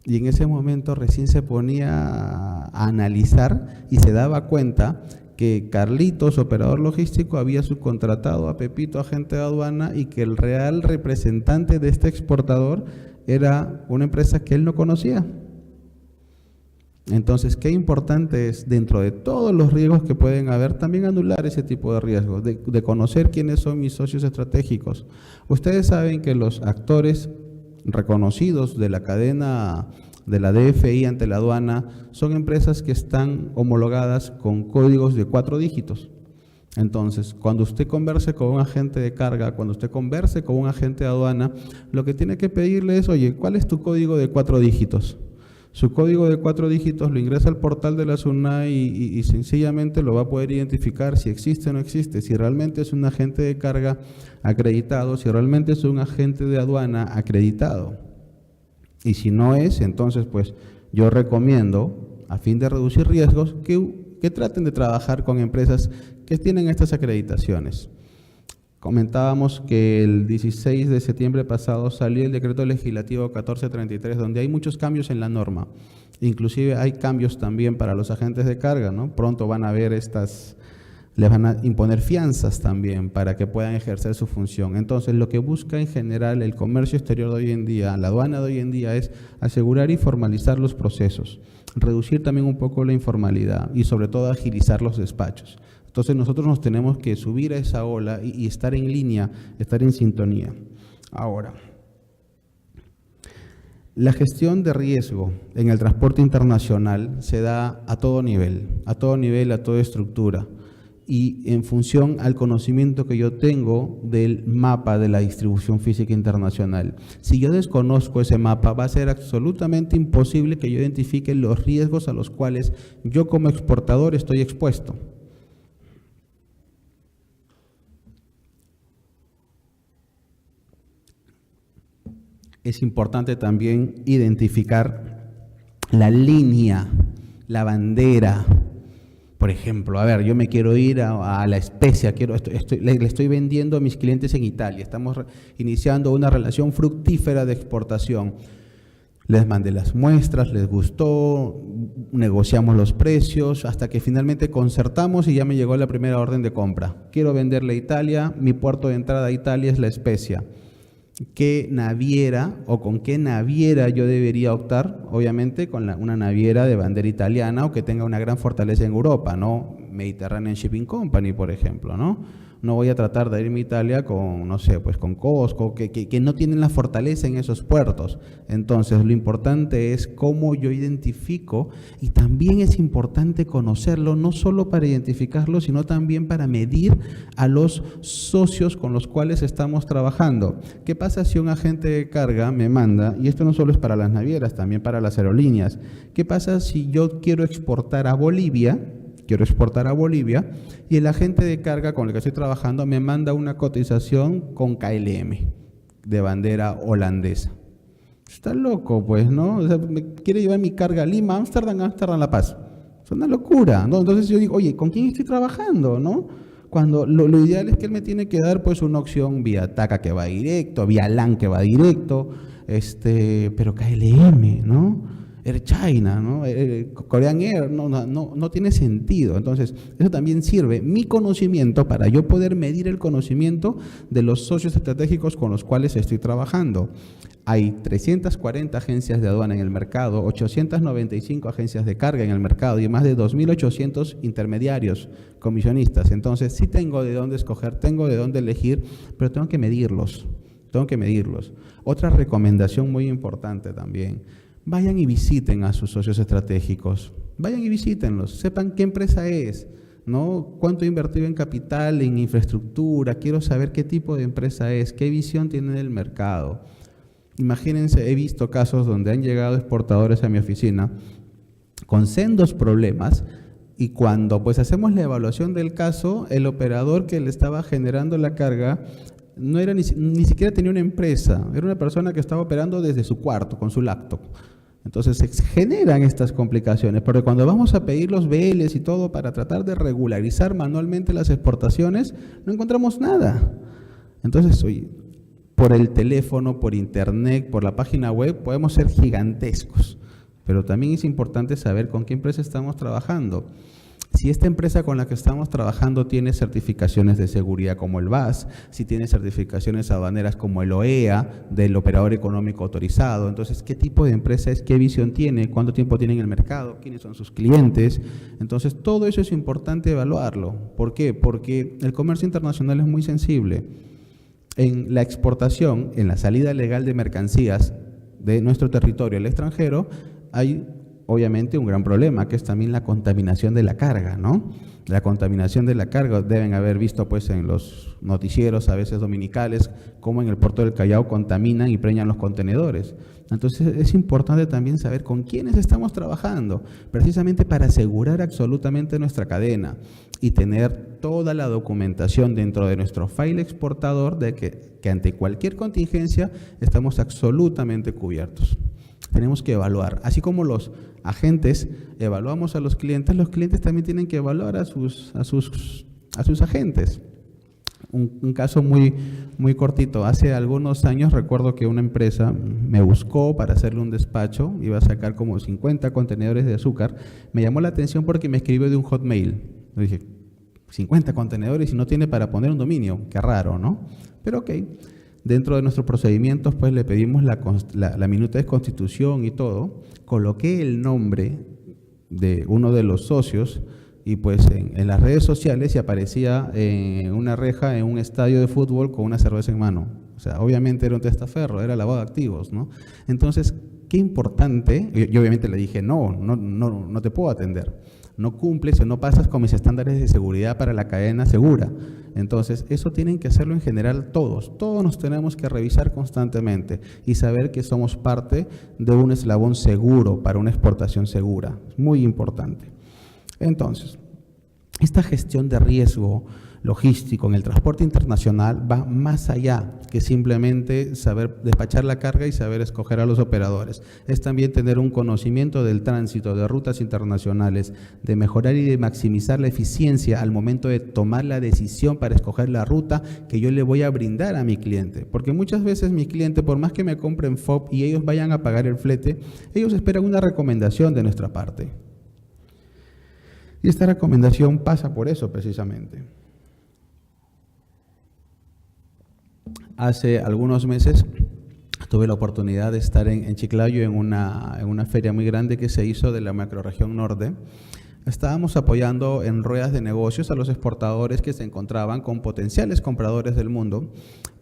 Y en ese momento recién se ponía a analizar y se daba cuenta que Carlitos, operador logístico, había subcontratado a Pepito, agente de aduana, y que el real representante de este exportador era una empresa que él no conocía. Entonces, qué importante es, dentro de todos los riesgos que pueden haber, también anular ese tipo de riesgos, de conocer quiénes son mis socios estratégicos. Ustedes saben que los actores reconocidos de la cadena de la DFI ante la aduana son empresas que están homologadas con códigos de 4 dígitos. Entonces, cuando usted converse con un agente de carga, cuando usted converse con un agente de aduana, lo que tiene que pedirle es, oye, ¿cuál es tu código de 4 dígitos? Su código de 4 dígitos lo ingresa al portal de la SUNAI y sencillamente lo va a poder identificar si existe o no existe, si realmente es un agente de carga acreditado, si realmente es un agente de aduana acreditado. Y si no es, entonces pues yo recomiendo, a fin de reducir riesgos, que traten de trabajar con empresas que tienen estas acreditaciones. Comentábamos que el 16 de septiembre pasado salió el decreto legislativo 1433, donde hay muchos cambios en la norma. Inclusive hay cambios también para los agentes de carga, ¿no? Pronto van a ver les van a imponer fianzas también para que puedan ejercer su función. Entonces, lo que busca en general el comercio exterior de hoy en día, la aduana de hoy en día, es asegurar y formalizar los procesos, reducir también un poco la informalidad y sobre todo agilizar los despachos. Entonces nosotros nos tenemos que subir a esa ola y estar en línea, estar en sintonía. Ahora, la gestión de riesgo en el transporte internacional se da a todo nivel, a toda estructura, y en función al conocimiento que yo tengo del mapa de la distribución física internacional. Si yo desconozco ese mapa, va a ser absolutamente imposible que yo identifique los riesgos a los cuales yo como exportador estoy expuesto. Es importante también identificar la línea, la bandera. Por ejemplo, a ver, yo me quiero ir a La Spezia, le estoy vendiendo a mis clientes en Italia, estamos iniciando una relación fructífera de exportación. Les mandé las muestras, les gustó, negociamos los precios, hasta que finalmente concertamos y ya me llegó la primera orden de compra. Quiero venderle a Italia, mi puerto de entrada a Italia es La Spezia. ¿Qué naviera o con qué naviera yo debería optar? Obviamente con una naviera de bandera italiana o que tenga una gran fortaleza en Europa, ¿no? Mediterranean Shipping Company, por ejemplo, ¿no? No voy a tratar de irme a Italia con, no sé, pues con COSCO, que no tienen la fortaleza en esos puertos. Entonces, lo importante es cómo yo identifico, y también es importante conocerlo, no solo para identificarlo, sino también para medir a los socios con los cuales estamos trabajando. ¿Qué pasa si un agente de carga me manda, y esto no solo es para las navieras, también para las aerolíneas, qué pasa si yo quiero exportar a Bolivia y el agente de carga con el que estoy trabajando me manda una cotización con KLM de bandera holandesa? Está loco, pues, ¿no? O sea, me quiere llevar mi carga a Lima, Ámsterdam, La Paz. Es una locura, ¿no? Entonces yo digo, oye, ¿con quién estoy trabajando, no? Cuando lo ideal es que él me tiene que dar pues una opción vía TACA que va directo, vía LAN que va directo, pero KLM, ¿no? Air China, ¿no? Korean Air, no tiene sentido. Entonces, eso también sirve, mi conocimiento, para yo poder medir el conocimiento de los socios estratégicos con los cuales estoy trabajando. Hay 340 agencias de aduana en el mercado, 895 agencias de carga en el mercado y más de 2.800 intermediarios, comisionistas. Entonces, sí tengo de dónde escoger, tengo de dónde elegir, pero tengo que medirlos. Otra recomendación muy importante también: vayan y visiten a sus socios estratégicos, vayan y visítenlos, sepan qué empresa es, ¿no? Cuánto he invertido en capital, en infraestructura, quiero saber qué tipo de empresa es, qué visión tiene del mercado. Imagínense, he visto casos donde han llegado exportadores a mi oficina con sendos problemas y cuando pues hacemos la evaluación del caso, el operador que le estaba generando la carga no era ni siquiera tenía una empresa, era una persona que estaba operando desde su cuarto con su laptop. Entonces se generan estas complicaciones, porque cuando vamos a pedir los BLs y todo para tratar de regularizar manualmente las exportaciones, no encontramos nada. Entonces, oye, por el teléfono, por internet, por la página web, podemos ser gigantescos, pero también es importante saber con qué empresa estamos trabajando. Si esta empresa con la que estamos trabajando tiene certificaciones de seguridad como el VAS, si tiene certificaciones aduaneras como el OEA, del operador económico autorizado, entonces, ¿qué tipo de empresa es? ¿Qué visión tiene? ¿Cuánto tiempo tiene en el mercado? ¿Quiénes son sus clientes? Entonces, todo eso es importante evaluarlo. ¿Por qué? Porque el comercio internacional es muy sensible. En la exportación, en la salida legal de mercancías de nuestro territorio al extranjero, hay obviamente un gran problema, que es también la contaminación de la carga, ¿no? La contaminación de la carga, deben haber visto pues en los noticieros a veces dominicales, cómo en el puerto del Callao contaminan y preñan los contenedores. Entonces es importante también saber con quiénes estamos trabajando, precisamente para asegurar absolutamente nuestra cadena y tener toda la documentación dentro de nuestro file exportador de que ante cualquier contingencia estamos absolutamente cubiertos. Tenemos que evaluar, así como los agentes evaluamos a los clientes también tienen que evaluar a sus agentes. Un caso muy cortito, hace algunos años recuerdo que una empresa me buscó para hacerle un despacho, iba a sacar como 50 contenedores de azúcar, me llamó la atención porque me escribió de un Hotmail. Le dije, 50 contenedores y no tiene para poner un dominio, qué raro, ¿no? Pero ok. Dentro de nuestros procedimientos, pues le pedimos la minuta de constitución y todo. Coloqué el nombre de uno de los socios y pues en las redes sociales y aparecía en una reja en un estadio de fútbol con una cerveza en mano. O sea, obviamente era un testaferro, era lavado de activos, ¿no? Entonces, qué importante, yo obviamente le dije, no te puedo atender. No cumples o no pasas con mis estándares de seguridad para la cadena segura. Entonces, eso tienen que hacerlo en general todos nos tenemos que revisar constantemente y saber que somos parte de un eslabón seguro para una exportación segura. Es muy importante. Entonces, esta gestión de riesgo logístico en el transporte internacional va más allá que simplemente saber despachar la carga y saber escoger a los operadores. Es también tener un conocimiento del tránsito de rutas internacionales, de mejorar y de maximizar la eficiencia al momento de tomar la decisión para escoger la ruta que yo le voy a brindar a mi cliente. Porque muchas veces mi cliente, por más que me compren FOB y ellos vayan a pagar el flete, ellos esperan una recomendación de nuestra parte. Y esta recomendación pasa por eso precisamente. Hace algunos meses tuve la oportunidad de estar en Chiclayo en una feria muy grande que se hizo de la macrorregión norte. Estábamos apoyando en ruedas de negocios a los exportadores que se encontraban con potenciales compradores del mundo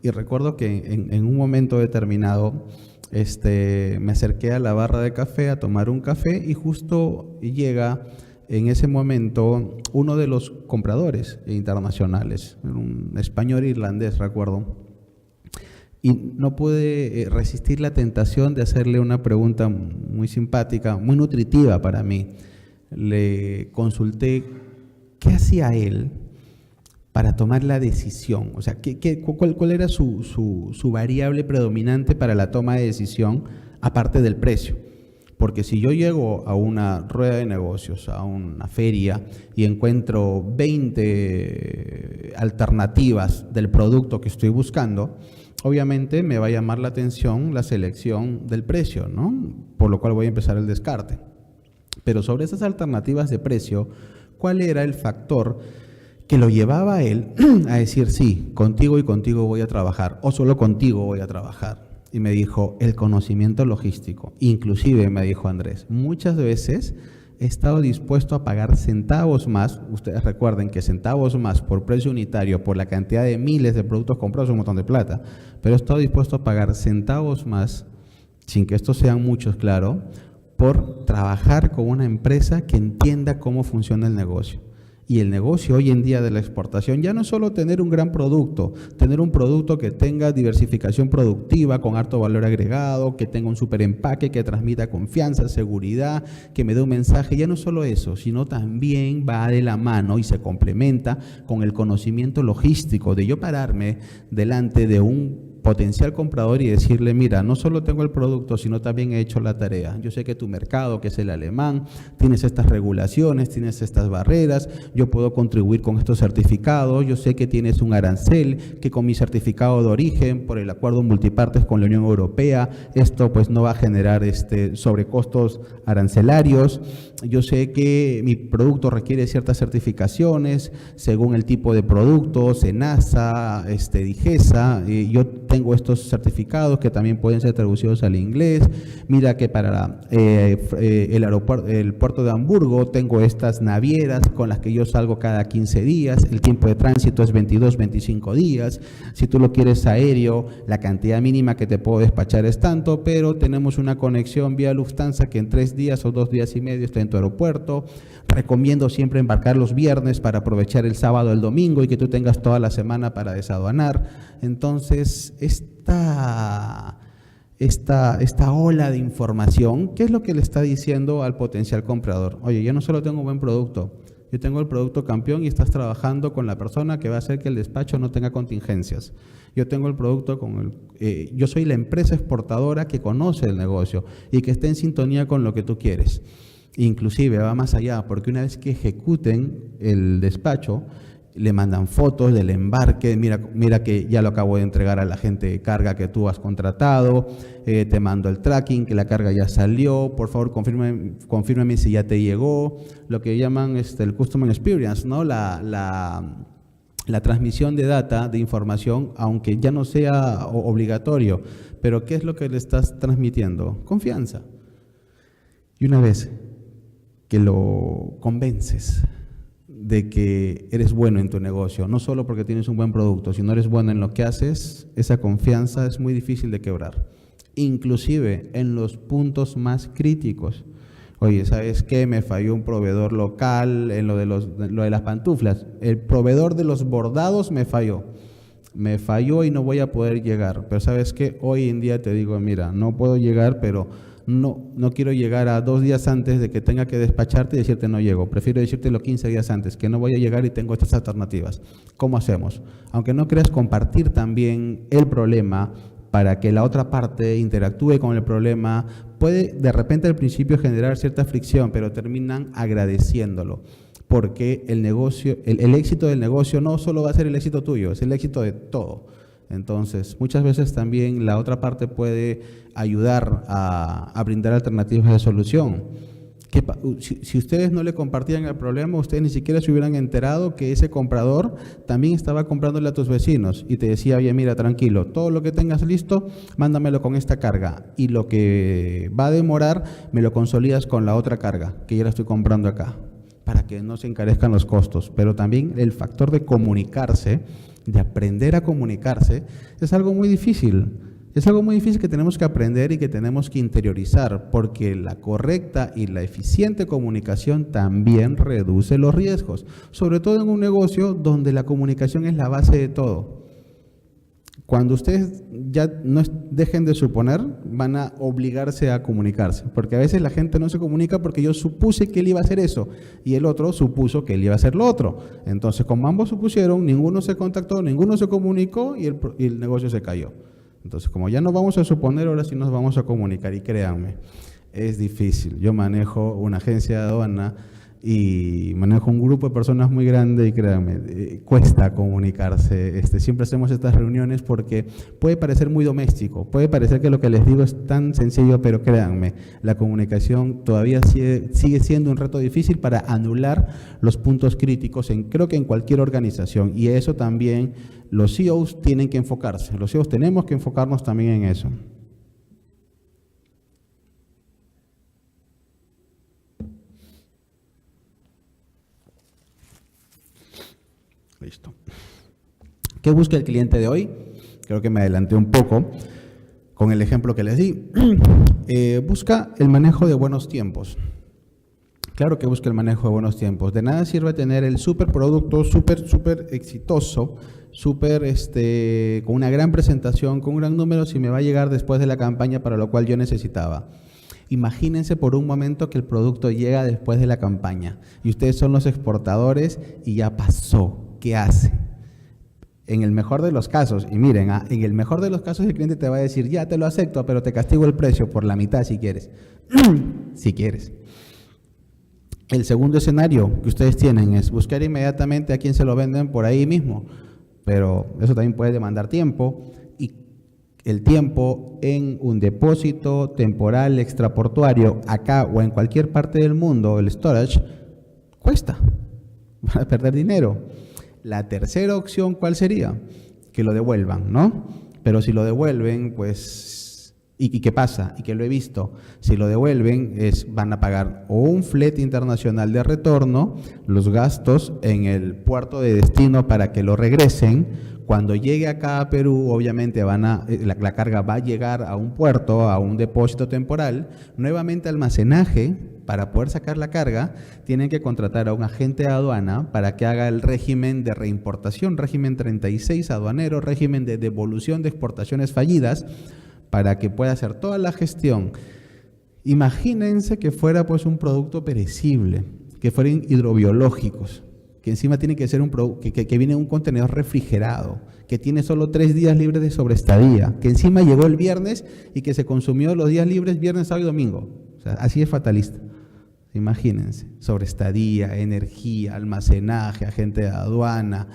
y recuerdo que en un momento determinado me acerqué a la barra de café a tomar un café y justo llega en ese momento uno de los compradores internacionales, un español irlandés recuerdo. Y no pude resistir la tentación de hacerle una pregunta muy simpática, muy nutritiva para mí. Le consulté qué hacía él para tomar la decisión, o sea, cuál era su variable predominante para la toma de decisión, aparte del precio. Porque si yo llego a una rueda de negocios, a una feria, y encuentro 20 alternativas del producto que estoy buscando, obviamente me va a llamar la atención la selección del precio, ¿no? Por lo cual voy a empezar el descarte. Pero sobre esas alternativas de precio, ¿cuál era el factor que lo llevaba a él a decir, sí, contigo y contigo voy a trabajar, o solo contigo voy a trabajar? Y me dijo, el conocimiento logístico. Inclusive, me dijo Andrés, muchas veces he estado dispuesto a pagar centavos más. Ustedes recuerden que centavos más por precio unitario, por la cantidad de miles de productos comprados, es un montón de plata. Pero he estado dispuesto a pagar centavos más, sin que estos sean muchos, claro, por trabajar con una empresa que entienda cómo funciona el negocio. Y el negocio hoy en día de la exportación ya no es solo tener un gran producto, tener un producto que tenga diversificación productiva con alto valor agregado, que tenga un super empaque, que transmita confianza, seguridad, que me dé un mensaje. Ya no es solo eso, sino también va de la mano y se complementa con el conocimiento logístico de yo pararme delante de un potencial comprador y decirle, mira, no solo tengo el producto, sino también he hecho la tarea. Yo sé que tu mercado, que es el alemán, tienes estas regulaciones, tienes estas barreras, yo puedo contribuir con estos certificados, yo sé que tienes un arancel, que con mi certificado de origen, por el acuerdo multipartes con la Unión Europea, esto pues no va a generar sobrecostos arancelarios. Yo sé que mi producto requiere ciertas certificaciones según el tipo de producto, SENASA, DIGESA. Yo tengo estos certificados que también pueden ser traducidos al inglés. Mira que para el puerto de Hamburgo tengo estas navieras con las que yo salgo cada 15 días. El tiempo de tránsito es 22, 25 días. Si tú lo quieres aéreo, la cantidad mínima que te puedo despachar es tanto, pero tenemos una conexión vía Lufthansa que en 3 días o 2 días y medio está en tu aeropuerto. Recomiendo siempre embarcar los viernes para aprovechar el sábado o el domingo y que tú tengas toda la semana para desaduanar. Entonces, esta ola de información, ¿qué es lo que le está diciendo al potencial comprador? Oye, yo no solo tengo un buen producto, yo tengo el producto campeón y estás trabajando con la persona que va a hacer que el despacho no tenga contingencias. Yo tengo el producto yo soy la empresa exportadora que conoce el negocio y que está en sintonía con lo que tú quieres. Inclusive va más allá, porque una vez que ejecuten el despacho, le mandan fotos del embarque, mira que ya lo acabo de entregar a la gente de carga que tú has contratado, te mando el tracking, que la carga ya salió, por favor confírmame si ya te llegó, lo que llaman el Customer Experience, ¿no? La transmisión de data, de información, aunque ya no sea obligatorio, pero ¿qué es lo que le estás transmitiendo? Confianza. Y una vez que lo convences de que eres bueno en tu negocio, no solo porque tienes un buen producto, sino eres bueno en lo que haces, esa confianza es muy difícil de quebrar. Inclusive en los puntos más críticos. Oye, ¿sabes qué? Me falló un proveedor local en lo de las pantuflas. El proveedor de los bordados me falló. Me falló y no voy a poder llegar. Pero ¿sabes qué? Hoy en día te digo, mira, no puedo llegar, pero no quiero llegar a 2 días antes de que tenga que despacharte y decirte no llego. Prefiero decírtelo 15 días antes, que no voy a llegar y tengo estas alternativas. ¿Cómo hacemos? Aunque no creas, compartir también el problema para que la otra parte interactúe con el problema, puede de repente al principio generar cierta fricción, pero terminan agradeciéndolo. Porque el negocio, el éxito del negocio no solo va a ser el éxito tuyo, es el éxito de todo. Entonces, muchas veces también la otra parte puede ayudar a brindar alternativas de solución. Si ustedes no le compartían el problema, ustedes ni siquiera se hubieran enterado que ese comprador también estaba comprándole a tus vecinos y te decía, oye, mira, tranquilo, todo lo que tengas listo, mándamelo con esta carga y lo que va a demorar, me lo consolidas con la otra carga que ya la estoy comprando acá, para que no se encarezcan los costos. Pero también el factor de comunicarse, de aprender a comunicarse, es algo muy difícil. Es algo muy difícil que tenemos que aprender y que tenemos que interiorizar, porque la correcta y la eficiente comunicación también reduce los riesgos, sobre todo en un negocio donde la comunicación es la base de todo. Cuando ustedes ya no dejen de suponer, van a obligarse a comunicarse, porque a veces la gente no se comunica porque yo supuse que él iba a hacer eso y el otro supuso que él iba a hacer lo otro. Entonces, como ambos supusieron, ninguno se contactó, ninguno se comunicó y el negocio se cayó. Entonces, como ya no vamos a suponer, ahora sí nos vamos a comunicar y créanme, es difícil. Yo manejo una agencia de aduana y manejo un grupo de personas muy grande y créanme, cuesta comunicarse. Siempre hacemos estas reuniones porque puede parecer muy doméstico, puede parecer que lo que les digo es tan sencillo, pero créanme, la comunicación todavía sigue siendo un reto difícil para anular los puntos críticos creo que en cualquier organización, y eso también los CEOs tienen que enfocarse, los CEOs tenemos que enfocarnos también en eso. Listo. ¿Qué busca el cliente de hoy? Creo que me adelanté un poco con el ejemplo que les di. Busca el manejo de buenos tiempos. Claro que busca el manejo de buenos tiempos. De nada sirve tener el superproducto súper exitoso, con una gran presentación, con un gran número, si me va a llegar después de la campaña para lo cual yo necesitaba. Imagínense por un momento que el producto llega después de la campaña y ustedes son los exportadores y ya pasó. ¿Qué hace? En el mejor de los casos, y miren, en el mejor de los casos el cliente te va a decir, ya te lo acepto, pero te castigo el precio por la mitad si quieres. Si quieres. El segundo escenario que ustedes tienen es buscar inmediatamente a quién se lo venden por ahí mismo, pero eso también puede demandar tiempo, y el tiempo en un depósito temporal extraportuario acá o en cualquier parte del mundo, el storage, cuesta, van a perder dinero. La tercera opción, ¿cuál sería? Que lo devuelvan, ¿no? Pero si lo devuelven, pues, ¿y qué pasa? Y que lo he visto, si lo devuelven, van a pagar o un flete internacional de retorno, los gastos en el puerto de destino para que lo regresen. Cuando llegue acá a Perú, obviamente la carga va a llegar a un puerto, a un depósito temporal, nuevamente almacenaje. Para poder sacar la carga, tienen que contratar a un agente de aduana para que haga el régimen de reimportación, régimen 36 aduanero, régimen de devolución de exportaciones fallidas, para que pueda hacer toda la gestión. Imagínense que fuera pues un producto perecible, que fueran hidrobiológicos, que encima tiene que ser un producto que viene en un contenedor refrigerado, que tiene solo 3 días libres de sobreestadía, que encima llegó el viernes y que se consumió los días libres viernes, sábado y domingo. O sea, así es fatalista. Imagínense, sobreestadía, energía, almacenaje, agente de aduana,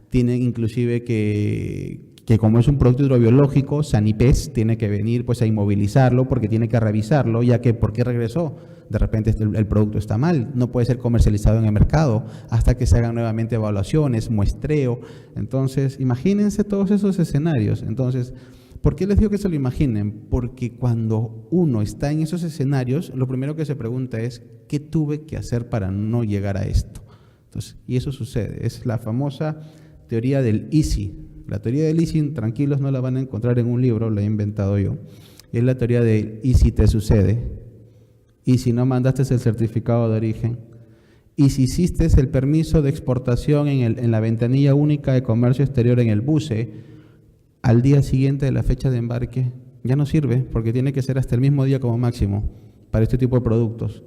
tienen inclusive que como es un producto hidrobiológico, Sanipes tiene que venir pues a inmovilizarlo porque tiene que revisarlo, ya que ¿por qué regresó? De repente el producto está mal, no puede ser comercializado en el mercado hasta que se hagan nuevamente evaluaciones, muestreo. Entonces, imagínense todos esos escenarios. Entonces, ¿por qué les digo que se lo imaginen? Porque cuando uno está en esos escenarios, lo primero que se pregunta es, ¿qué tuve que hacer para no llegar a esto? Entonces, y eso sucede, es la famosa teoría del easy. La teoría del easy, tranquilos, no la van a encontrar en un libro, la he inventado yo. Es la teoría del y si te sucede, y si no mandaste el certificado de origen, y si hiciste el permiso de exportación en la ventanilla única de comercio exterior en el BUCE, al día siguiente de la fecha de embarque, ya no sirve porque tiene que ser hasta el mismo día como máximo para este tipo de productos.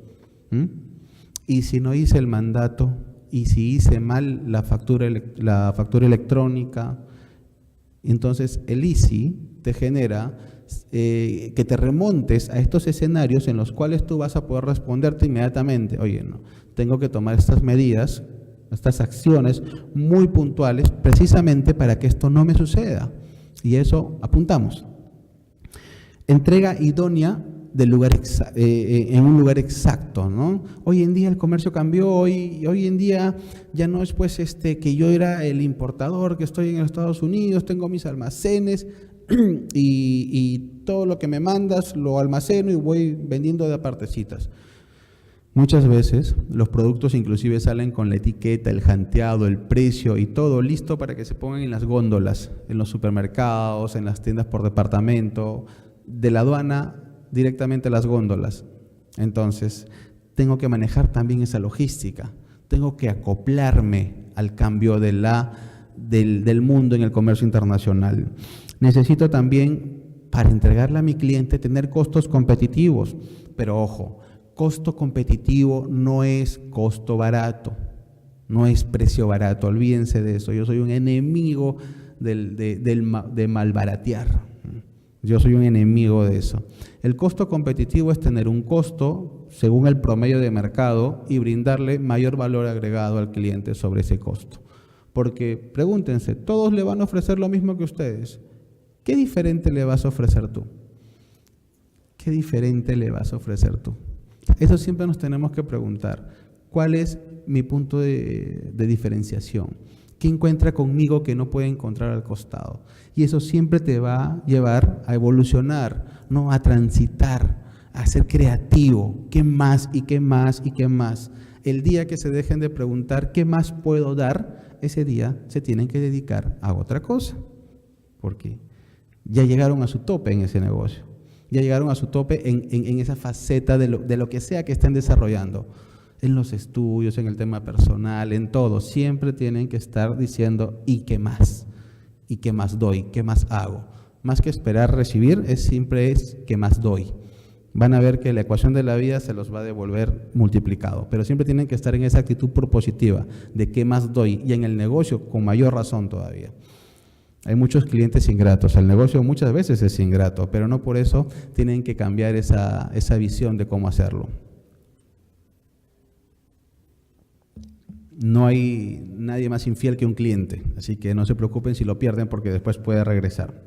Y si no hice el mandato, y si hice mal la factura electrónica, entonces el ISI te genera que te remontes a estos escenarios en los cuales tú vas a poder responderte inmediatamente. Oye, no, tengo que tomar estas medidas, estas acciones muy puntuales precisamente para que esto no me suceda. Y eso apuntamos. Entrega idónea del lugar en un lugar exacto, ¿no? Hoy en día el comercio cambió, hoy en día ya no es pues que yo era el importador, que estoy en los Estados Unidos, tengo mis almacenes y todo lo que me mandas lo almaceno y voy vendiendo de a partecitas. Muchas veces los productos inclusive salen con la etiqueta, el janteado, el precio y todo listo para que se pongan en las góndolas, en los supermercados, en las tiendas por departamento, de la aduana directamente a las góndolas. Entonces, tengo que manejar también esa logística, tengo que acoplarme al cambio del mundo en el comercio internacional. Necesito también, para entregarle a mi cliente, tener costos competitivos, pero ojo, costo competitivo no es costo barato, no es precio barato, olvídense de eso. Yo soy un enemigo de malbaratear. Yo soy un enemigo de eso. El costo competitivo es tener un costo según el promedio de mercado y brindarle mayor valor agregado al cliente sobre ese costo. Porque pregúntense, todos le van a ofrecer lo mismo que ustedes. ¿Qué diferente le vas a ofrecer tú? ¿Qué diferente le vas a ofrecer tú? Eso siempre nos tenemos que preguntar. ¿Cuál es mi punto de diferenciación? ¿Qué encuentra conmigo que no puede encontrar al costado? Y eso siempre te va a llevar a evolucionar, ¿no? A transitar, a ser creativo. ¿Qué más y qué más y qué más? El día que se dejen de preguntar ¿qué más puedo dar? Ese día se tienen que dedicar a otra cosa. Porque ya llegaron a su tope en ese negocio. Ya llegaron a su tope en esa faceta de lo que sea que estén desarrollando. En los estudios, en el tema personal, en todo. Siempre tienen que estar diciendo ¿y qué más? ¿Y qué más doy? ¿Qué más hago? Más que esperar recibir, siempre es ¿qué más doy? Van a ver que la ecuación de la vida se los va a devolver multiplicado. Pero siempre tienen que estar en esa actitud propositiva de ¿qué más doy? Y en el negocio con mayor razón todavía. Hay muchos clientes ingratos. El negocio muchas veces es ingrato, pero no por eso tienen que cambiar esa visión de cómo hacerlo. No hay nadie más infiel que un cliente, así que no se preocupen si lo pierden porque después puede regresar.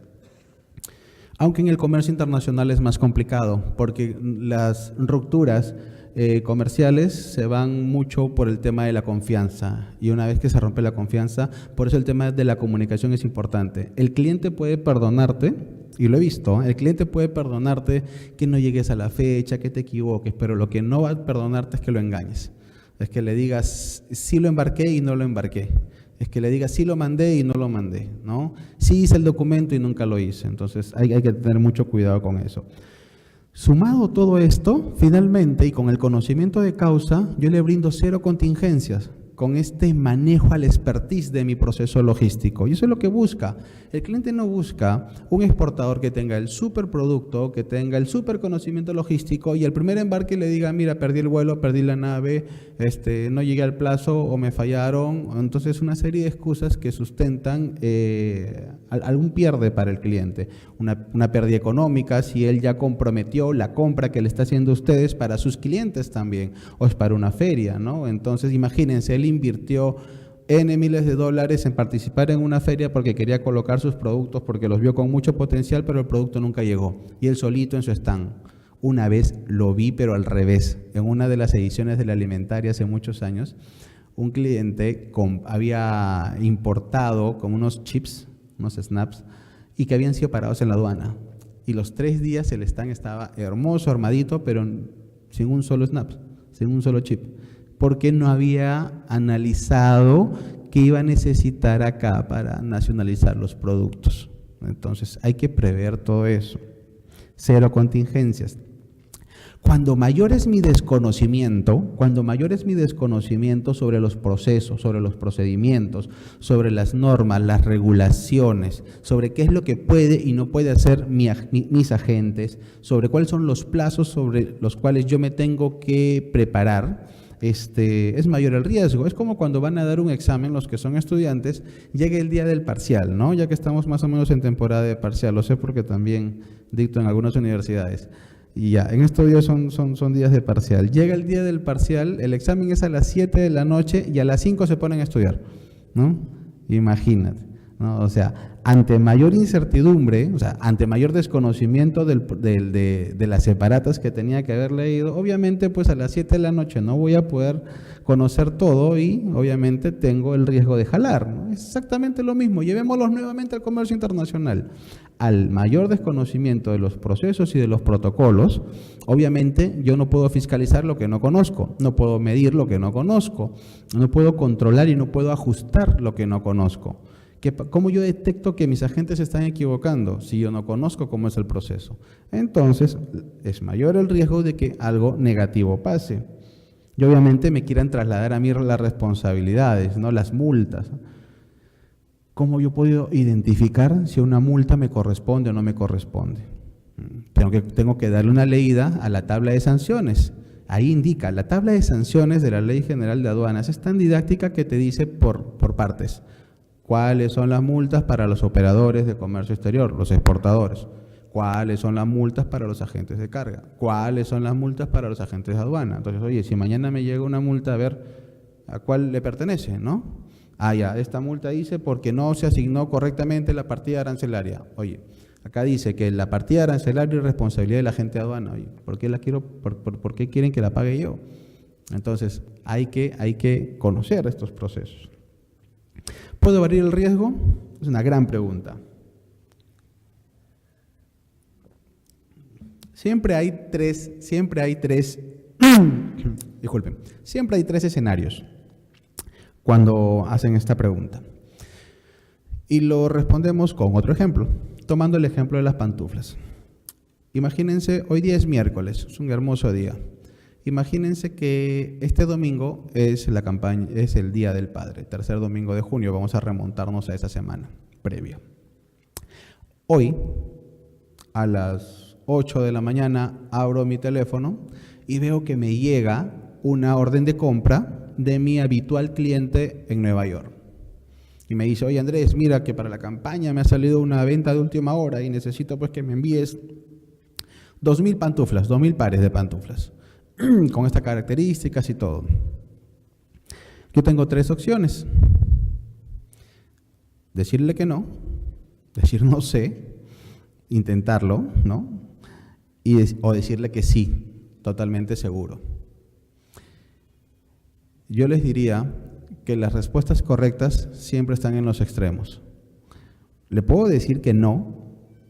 Aunque en el comercio internacional es más complicado porque las rupturas comerciales se van mucho por el tema de la confianza, y una vez que se rompe la confianza, por eso el tema de la comunicación es importante. El cliente puede perdonarte, y lo he visto, el cliente puede perdonarte que no llegues a la fecha, que te equivoques, pero lo que no va a perdonarte es que lo engañes. Es que le digas, sí lo embarqué y no lo embarqué. Es que le digas, sí lo mandé y no lo mandé, ¿no? Sí hice el documento y nunca lo hice. Entonces hay que tener mucho cuidado con eso. Sumado todo esto, finalmente, y con el conocimiento de causa, yo le brindo 0 contingencias con este manejo al expertise de mi proceso logístico. Y eso es lo que busca. El cliente no busca un exportador que tenga el superproducto, que tenga el super conocimiento logístico y al primer embarque le diga, mira, perdí el vuelo, perdí la nave, no llegué al plazo o me fallaron. Entonces, una serie de excusas que sustentan algún pierde para el cliente. Una pérdida económica si él ya comprometió la compra que le está haciendo a ustedes para sus clientes también, o es para una feria, ¿no? Entonces, imagínense, él invirtió N miles de dólares en participar en una feria porque quería colocar sus productos, porque los vio con mucho potencial, pero el producto nunca llegó. Y él solito en su stand. Una vez lo vi, pero al revés. En una de las ediciones de la Alimentaria hace muchos años, un cliente había importado como unos chips, unos snaps, y que habían sido parados en la aduana. Y los 3 días el stand estaba hermoso, armadito, pero sin un solo snap, sin un solo chip. Porque no había analizado qué iba a necesitar acá para nacionalizar los productos. Entonces hay que prever todo eso. 0 contingencias. Cuando mayor es mi desconocimiento sobre los procesos, sobre los procedimientos, sobre las normas, las regulaciones, sobre qué es lo que puede y no puede hacer mis agentes, sobre cuáles son los plazos sobre los cuales yo me tengo que preparar, es mayor el riesgo. Es como cuando van a dar un examen los que son estudiantes, llega el día del parcial, ¿no? Ya que estamos más o menos en temporada de parcial, lo sé porque también dicto en algunas universidades. Y ya, en estos días son días de parcial. Llega el día del parcial, el examen es a las 7 de la noche y a las 5 se ponen a estudiar, ¿no? Imagínate, ¿no? O sea, ante mayor incertidumbre, o sea, ante mayor desconocimiento de las separatas que tenía que haber leído, obviamente pues a las 7 de la noche no voy a poder conocer todo y obviamente tengo el riesgo de jalar, ¿no? Es exactamente lo mismo. Llevémoslos nuevamente al comercio internacional. Al mayor desconocimiento de los procesos y de los protocolos, obviamente yo no puedo fiscalizar lo que no conozco, no puedo medir lo que no conozco, no puedo controlar y no puedo ajustar lo que no conozco. ¿Cómo yo detecto que mis agentes se están equivocando si yo no conozco cómo es el proceso? Entonces, es mayor el riesgo de que algo negativo pase. Y obviamente me quieran trasladar a mí las responsabilidades, ¿no? Las multas. ¿Cómo yo puedo identificar si una multa me corresponde o no me corresponde? Tengo que darle una leída a la tabla de sanciones. Ahí indica, la tabla de sanciones de la Ley General de Aduanas es tan didáctica que te dice por partes. ¿Cuáles son las multas para los operadores de comercio exterior, los exportadores? ¿Cuáles son las multas para los agentes de carga? ¿Cuáles son las multas para los agentes de aduana? Entonces, oye, si mañana me llega una multa, a ver a cuál le pertenece, ¿no? Ah, ya, esta multa dice porque no se asignó correctamente la partida arancelaria. Oye, acá dice que la partida arancelaria es responsabilidad del agente de aduana. Oye, ¿por qué quieren que la pague yo? Entonces, hay que conocer estos procesos. ¿Puedo variar el riesgo? Es una gran pregunta. Siempre hay tres escenarios cuando hacen esta pregunta. Y lo respondemos con otro ejemplo, tomando el ejemplo de las pantuflas. Imagínense, hoy día es miércoles, es un hermoso día. Imagínense que este domingo es el Día del Padre, tercer domingo de junio, vamos a remontarnos a esa semana previa. Hoy, a las 8 de la mañana, abro mi teléfono y veo que me llega una orden de compra de mi habitual cliente en Nueva York. y me dice, oye Andrés, mira que para la campaña me ha salido una venta de última hora y necesito pues que me envíes 2.000 pantuflas, 2.000 pares de pantuflas, con estas características y todo. Yo tengo 3 opciones. Decirle que no, decir no sé, intentarlo, ¿no? O decirle que sí, totalmente seguro. Yo les diría que las respuestas correctas siempre están en los extremos. Le puedo decir que no,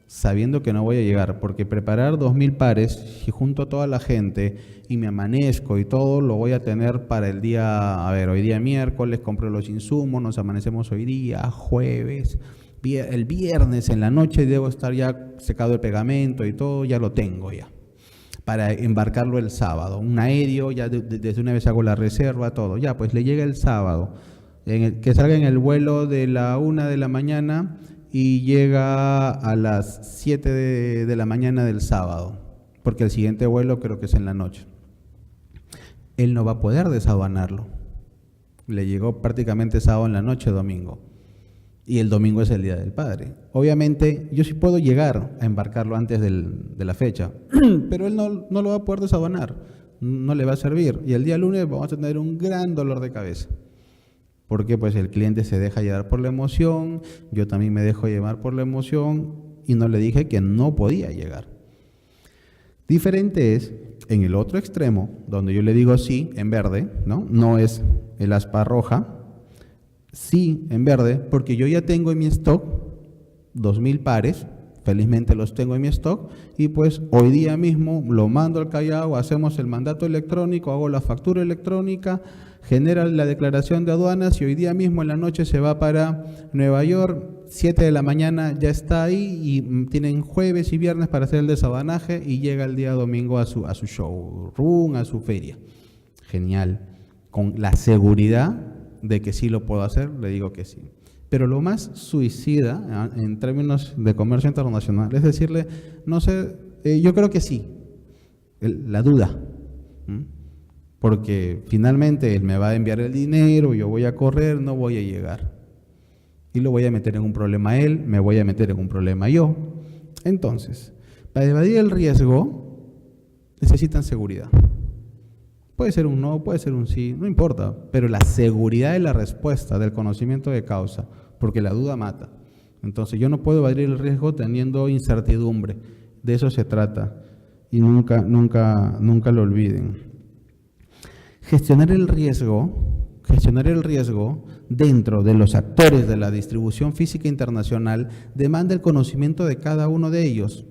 sabiendo que no voy a llegar, porque preparar 2.000 pares, y junto a toda la gente, y me amanezco y todo, lo voy a tener para el día, hoy día miércoles, compro los insumos, nos amanecemos hoy día, jueves, el viernes en la noche debo estar ya secado el pegamento y todo, ya lo tengo ya, para embarcarlo el sábado. Un aéreo, ya desde una vez hago la reserva, todo, ya, pues le llega el sábado, que salga en el vuelo de la 1 de la mañana, y llega a las 7 de la mañana del sábado, porque el siguiente vuelo creo que es en la noche. Él no va a poder desaduanarlo. Le llegó prácticamente sábado en la noche, domingo. Y el domingo es el Día del Padre. Obviamente, yo sí puedo llegar a embarcarlo antes de la fecha, pero él no lo va a poder desaduanar, no le va a servir. Y el día lunes vamos a tener un gran dolor de cabeza. Porque pues el cliente se deja llevar por la emoción, yo también me dejo llevar por la emoción y no le dije que no podía llegar. Diferente es en el otro extremo, donde yo le digo sí en verde, no es el aspa roja, sí en verde, porque yo ya tengo en mi stock 2.000 pares, felizmente los tengo en mi stock, y pues hoy día mismo lo mando al Callao, hacemos el mandato electrónico, hago la factura electrónica, genera la declaración de aduanas y hoy día mismo en la noche se va para Nueva York, 7 de la mañana ya está ahí y tienen jueves y viernes para hacer el desaduanaje y llega el día domingo a su showroom, a su feria. Genial. Con la seguridad de que sí lo puedo hacer, le digo que sí. Pero lo más suicida en términos de comercio internacional es decirle, no sé, yo creo que sí, la duda. Porque finalmente él me va a enviar el dinero, yo voy a correr, no voy a llegar. Y lo voy a meter en un problema a él, me voy a meter en un problema yo. Entonces, para evadir el riesgo, necesitan seguridad. Puede ser un no, puede ser un sí, no importa, pero la seguridad de la respuesta, del conocimiento de causa, porque la duda mata. Entonces, yo no puedo evadir el riesgo teniendo incertidumbre. De eso se trata. Y nunca lo olviden. Gestionar el riesgo dentro de los actores de la distribución física internacional demanda el conocimiento de cada uno de ellos.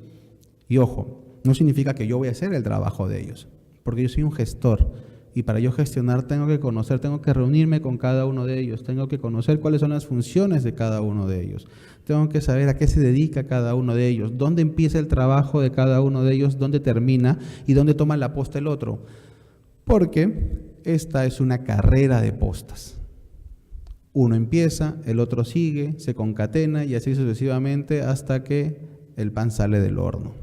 Y ojo, no significa que yo voy a hacer el trabajo de ellos, porque yo soy un gestor y para yo gestionar tengo que conocer, tengo que reunirme con cada uno de ellos, tengo que conocer cuáles son las funciones de cada uno de ellos, tengo que saber a qué se dedica cada uno de ellos, dónde empieza el trabajo de cada uno de ellos, dónde termina y dónde toma la posta el otro. Porque esta es una carrera de postas. Uno empieza, el otro sigue, se concatena y así sucesivamente hasta que el pan sale del horno.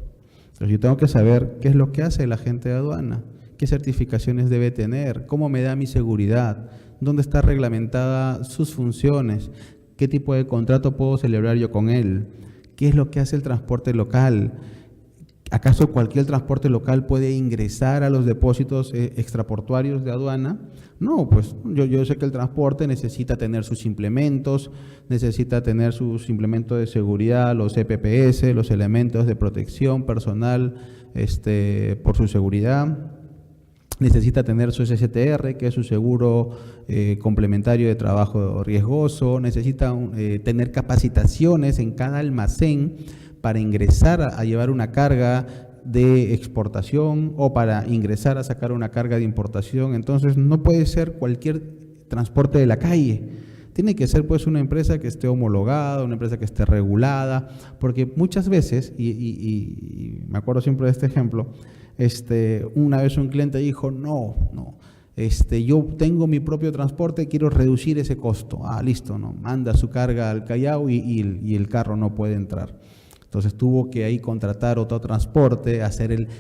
Entonces yo tengo que saber qué es lo que hace el agente de aduana, qué certificaciones debe tener, cómo me da mi seguridad, dónde está reglamentada sus funciones, qué tipo de contrato puedo celebrar yo con él, qué es lo que hace el transporte local. ¿Acaso cualquier transporte local puede ingresar a los depósitos extraportuarios de aduana? No, pues yo sé que el transporte necesita tener sus implementos, necesita tener sus implementos de seguridad, los EPPS, los elementos de protección personal por su seguridad. Necesita tener su SSTR, que es su seguro complementario de trabajo riesgoso. Necesita tener capacitaciones en cada almacén para ingresar a llevar una carga de exportación o para ingresar a sacar una carga de importación. Entonces no puede ser cualquier transporte de la calle. Tiene que ser pues una empresa que esté homologada, una empresa que esté regulada, porque muchas veces, y me acuerdo siempre de este ejemplo, una vez un cliente dijo, yo tengo mi propio transporte, quiero reducir ese costo. Listo, manda su carga al Callao y el carro no puede entrar. Entonces tuvo que ahí contratar otro transporte,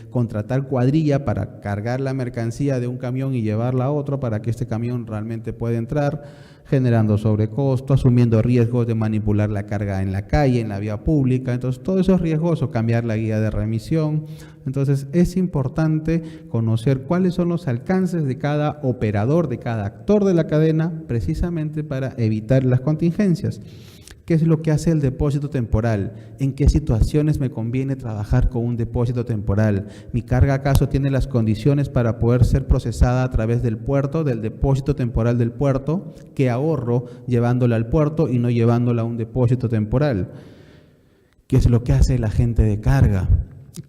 contratar cuadrilla para cargar la mercancía de un camión y llevarla a otro para que este camión realmente pueda entrar, generando sobrecosto, asumiendo riesgos de manipular la carga en la calle, en la vía pública. Entonces, todo eso es riesgoso, cambiar la guía de remisión. Entonces, es importante conocer cuáles son los alcances de cada operador, de cada actor de la cadena, precisamente para evitar las contingencias. ¿Qué es lo que hace el depósito temporal? ¿En qué situaciones me conviene trabajar con un depósito temporal? ¿Mi carga acaso tiene las condiciones para poder ser procesada a través del puerto, del depósito temporal del puerto? ¿Qué ahorro llevándola al puerto y no llevándola a un depósito temporal? ¿Qué es lo que hace el agente de carga?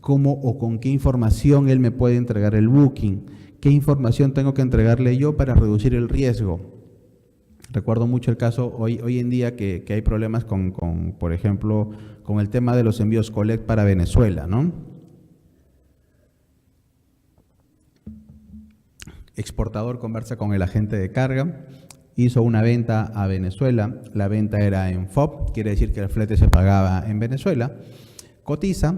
¿Cómo o con qué información él me puede entregar el booking? ¿Qué información tengo que entregarle yo para reducir el riesgo? Recuerdo mucho el caso hoy en día que hay problemas por ejemplo, con el tema de los envíos collect para Venezuela, ¿no? Exportador conversa con el agente de carga, hizo una venta a Venezuela, la venta era en FOB, quiere decir que el flete se pagaba en Venezuela, cotiza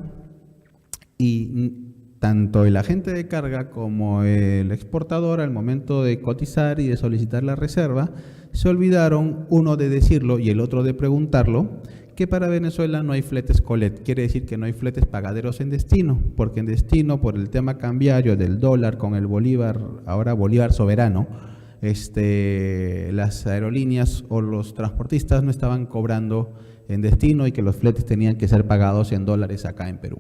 y tanto el agente de carga como el exportador al momento de cotizar y de solicitar la reserva se olvidaron, uno de decirlo y el otro de preguntarlo, que para Venezuela no hay fletes collect, quiere decir que no hay fletes pagaderos en destino, porque en destino por el tema cambiario del dólar con el bolívar, ahora bolívar soberano, las aerolíneas o los transportistas no estaban cobrando en destino y que los fletes tenían que ser pagados en dólares acá en Perú.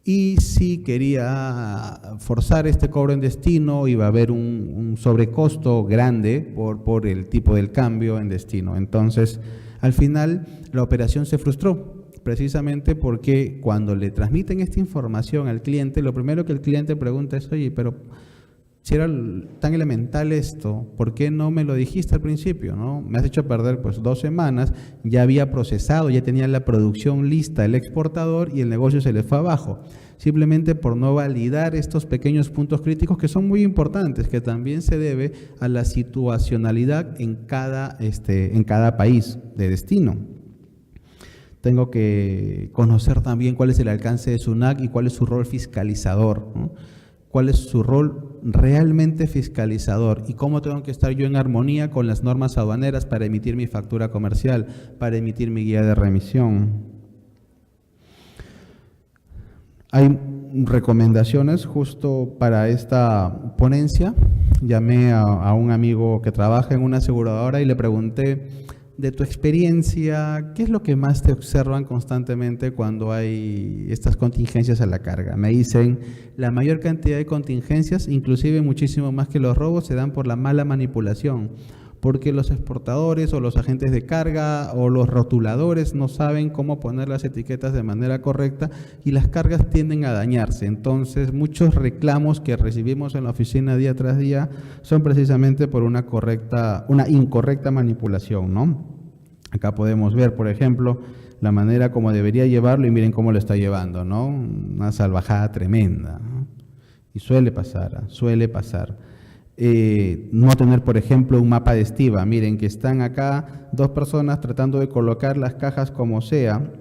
Y si quería forzar este cobro en destino, iba a haber un sobrecosto grande por el tipo del cambio en destino. Entonces, al final, la operación se frustró, precisamente porque cuando le transmiten esta información al cliente, lo primero que el cliente pregunta es, oye, pero si era tan elemental esto, ¿por qué no me lo dijiste al principio, no? Me has hecho perder pues 2 semanas, ya había procesado, ya tenía la producción lista el exportador y el negocio se le fue abajo. Simplemente por no validar estos pequeños puntos críticos que son muy importantes, que también se debe a la situacionalidad en cada país de destino. Tengo que conocer también cuál es el alcance de SUNAT y cuál es su rol fiscalizador, ¿no? Cuál es su rol realmente fiscalizador y cómo tengo que estar yo en armonía con las normas aduaneras para emitir mi factura comercial, para emitir mi guía de remisión. Hay recomendaciones justo para esta ponencia. Llamé a un amigo que trabaja en una aseguradora y le pregunté, de tu experiencia, ¿qué es lo que más te observan constantemente cuando hay estas contingencias a la carga? Me dicen, la mayor cantidad de contingencias, inclusive muchísimo más que los robos, se dan por la mala manipulación, porque los exportadores o los agentes de carga o los rotuladores no saben cómo poner las etiquetas de manera correcta y las cargas tienden a dañarse. Entonces, muchos reclamos que recibimos en la oficina día tras día son precisamente por una incorrecta manipulación, ¿no? Acá podemos ver, por ejemplo, la manera como debería llevarlo y miren cómo lo está llevando, ¿no? Una salvajada tremenda, ¿no? Y suele pasar, suele pasar. No tener, por ejemplo, un mapa de estiba. Miren que están acá 2 personas tratando de colocar las cajas como sea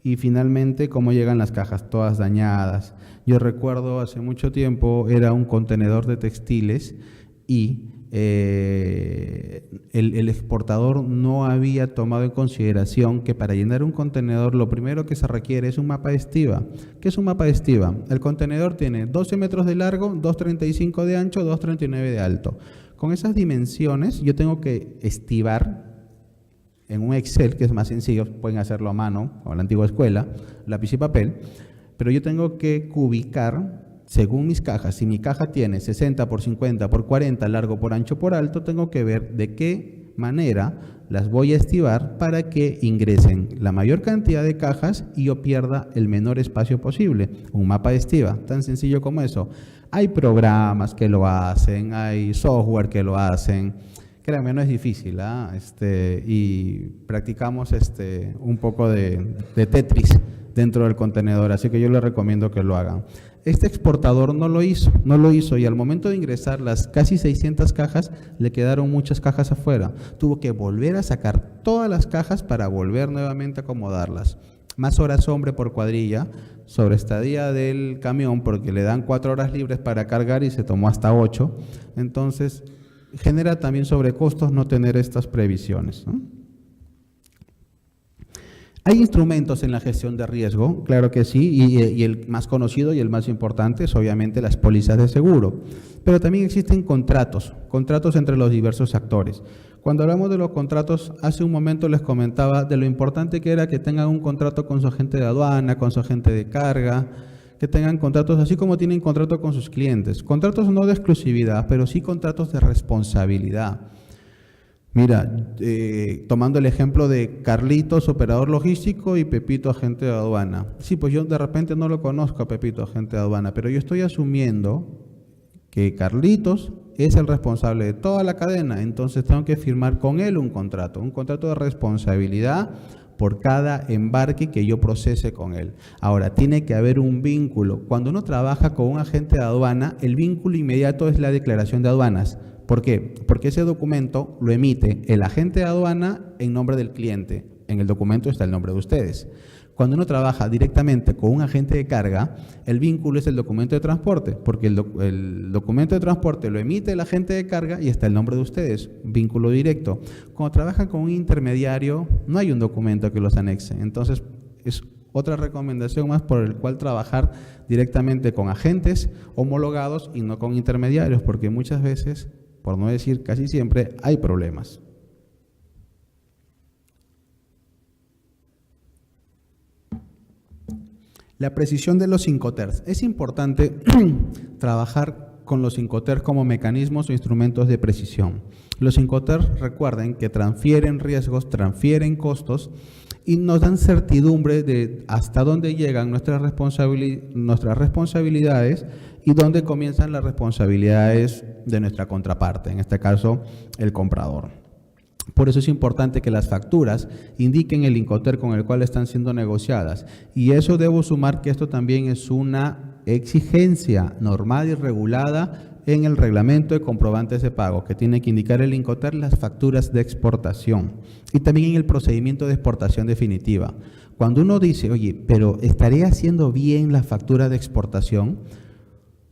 y finalmente cómo llegan las cajas, todas dañadas. Yo recuerdo hace mucho tiempo, era un contenedor de textiles y el exportador no había tomado en consideración que para llenar un contenedor lo primero que se requiere es un mapa de estiba. ¿Qué es un mapa de estiba? El contenedor tiene 12 metros de largo, 2,35 de ancho, 2,39 de alto. Con esas dimensiones yo tengo que estivar en un Excel, que es más sencillo, pueden hacerlo a mano, o en la antigua escuela, lápiz y papel, pero yo tengo que cubicar según mis cajas. Si mi caja tiene 60 por 50 por 40, largo por ancho por alto, tengo que ver de qué manera las voy a estivar para que ingresen la mayor cantidad de cajas y yo pierda el menor espacio posible. Un mapa de estiba, tan sencillo como eso. Hay programas que lo hacen, hay software que lo hacen. Créanme, no es difícil, y practicamos un poco de Tetris dentro del contenedor, así que yo les recomiendo que lo hagan. Este exportador no lo hizo y al momento de ingresar las casi 600 cajas, le quedaron muchas cajas afuera. Tuvo que volver a sacar todas las cajas para volver nuevamente a acomodarlas. Más horas hombre por cuadrilla, sobre estadía del camión, porque le dan 4 horas libres para cargar y se tomó hasta 8. Entonces, genera también sobrecostos no tener estas previsiones, ¿no? ¿Hay instrumentos en la gestión de riesgo? Claro que sí, y el más conocido y el más importante es obviamente las pólizas de seguro. Pero también existen contratos entre los diversos actores. Cuando hablamos de los contratos, hace un momento les comentaba de lo importante que era que tengan un contrato con su agente de aduana, con su agente de carga, que tengan contratos así como tienen contrato con sus clientes. Contratos no de exclusividad, pero sí contratos de responsabilidad. Mira, tomando el ejemplo de Carlitos, operador logístico, y Pepito, agente de aduana. Sí, pues yo de repente no lo conozco a Pepito, agente de aduana, pero yo estoy asumiendo que Carlitos es el responsable de toda la cadena, entonces tengo que firmar con él un contrato de responsabilidad por cada embarque que yo procese con él. Ahora, tiene que haber un vínculo. Cuando uno trabaja con un agente de aduana, el vínculo inmediato es la declaración de aduanas. ¿Por qué? Porque ese documento lo emite el agente de aduana en nombre del cliente. En el documento está el nombre de ustedes. Cuando uno trabaja directamente con un agente de carga, el vínculo es el documento de transporte, porque el documento de transporte lo emite el agente de carga y está el nombre de ustedes, vínculo directo. Cuando trabajan con un intermediario, no hay un documento que los anexe. Entonces, es otra recomendación más por el cual trabajar directamente con agentes homologados y no con intermediarios, porque muchas veces, por no decir casi siempre, hay problemas. La precisión de los Incoterms. Es importante trabajar con los Incoterms como mecanismos o instrumentos de precisión. Los Incoterms, recuerden que transfieren riesgos, transfieren costos y nos dan certidumbre de hasta dónde llegan nuestras responsabilidades y dónde comienzan las responsabilidades de nuestra contraparte, en este caso el comprador. Por eso es importante que las facturas indiquen el Incoterm con el cual están siendo negociadas. Y eso debo sumar que esto también es una exigencia normal y regulada en el reglamento de comprobantes de pago, que tiene que indicar el Incoterm las facturas de exportación y también en el procedimiento de exportación definitiva. Cuando uno dice, oye, pero ¿estaré haciendo bien la factura de exportación?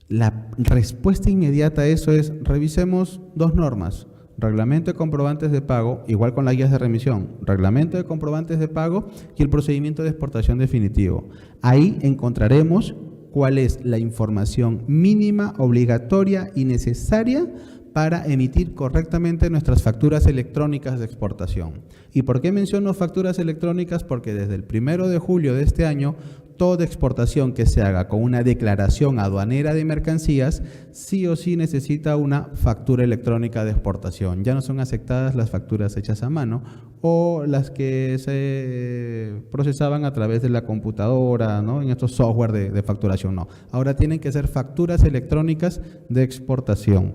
La respuesta inmediata a eso es, revisemos dos normas. Reglamento de comprobantes de pago, igual con las guías de remisión, reglamento de comprobantes de pago y el procedimiento de exportación definitivo. Ahí encontraremos cuál es la información mínima, obligatoria y necesaria para emitir correctamente nuestras facturas electrónicas de exportación. ¿Y por qué menciono facturas electrónicas? Porque desde el 1 de julio de este año, toda exportación que se haga con una declaración aduanera de mercancías, sí o sí necesita una factura electrónica de exportación. Ya no son aceptadas las facturas hechas a mano o las que se procesaban a través de la computadora, ¿no? En estos software de facturación, no. Ahora tienen que ser facturas electrónicas de exportación.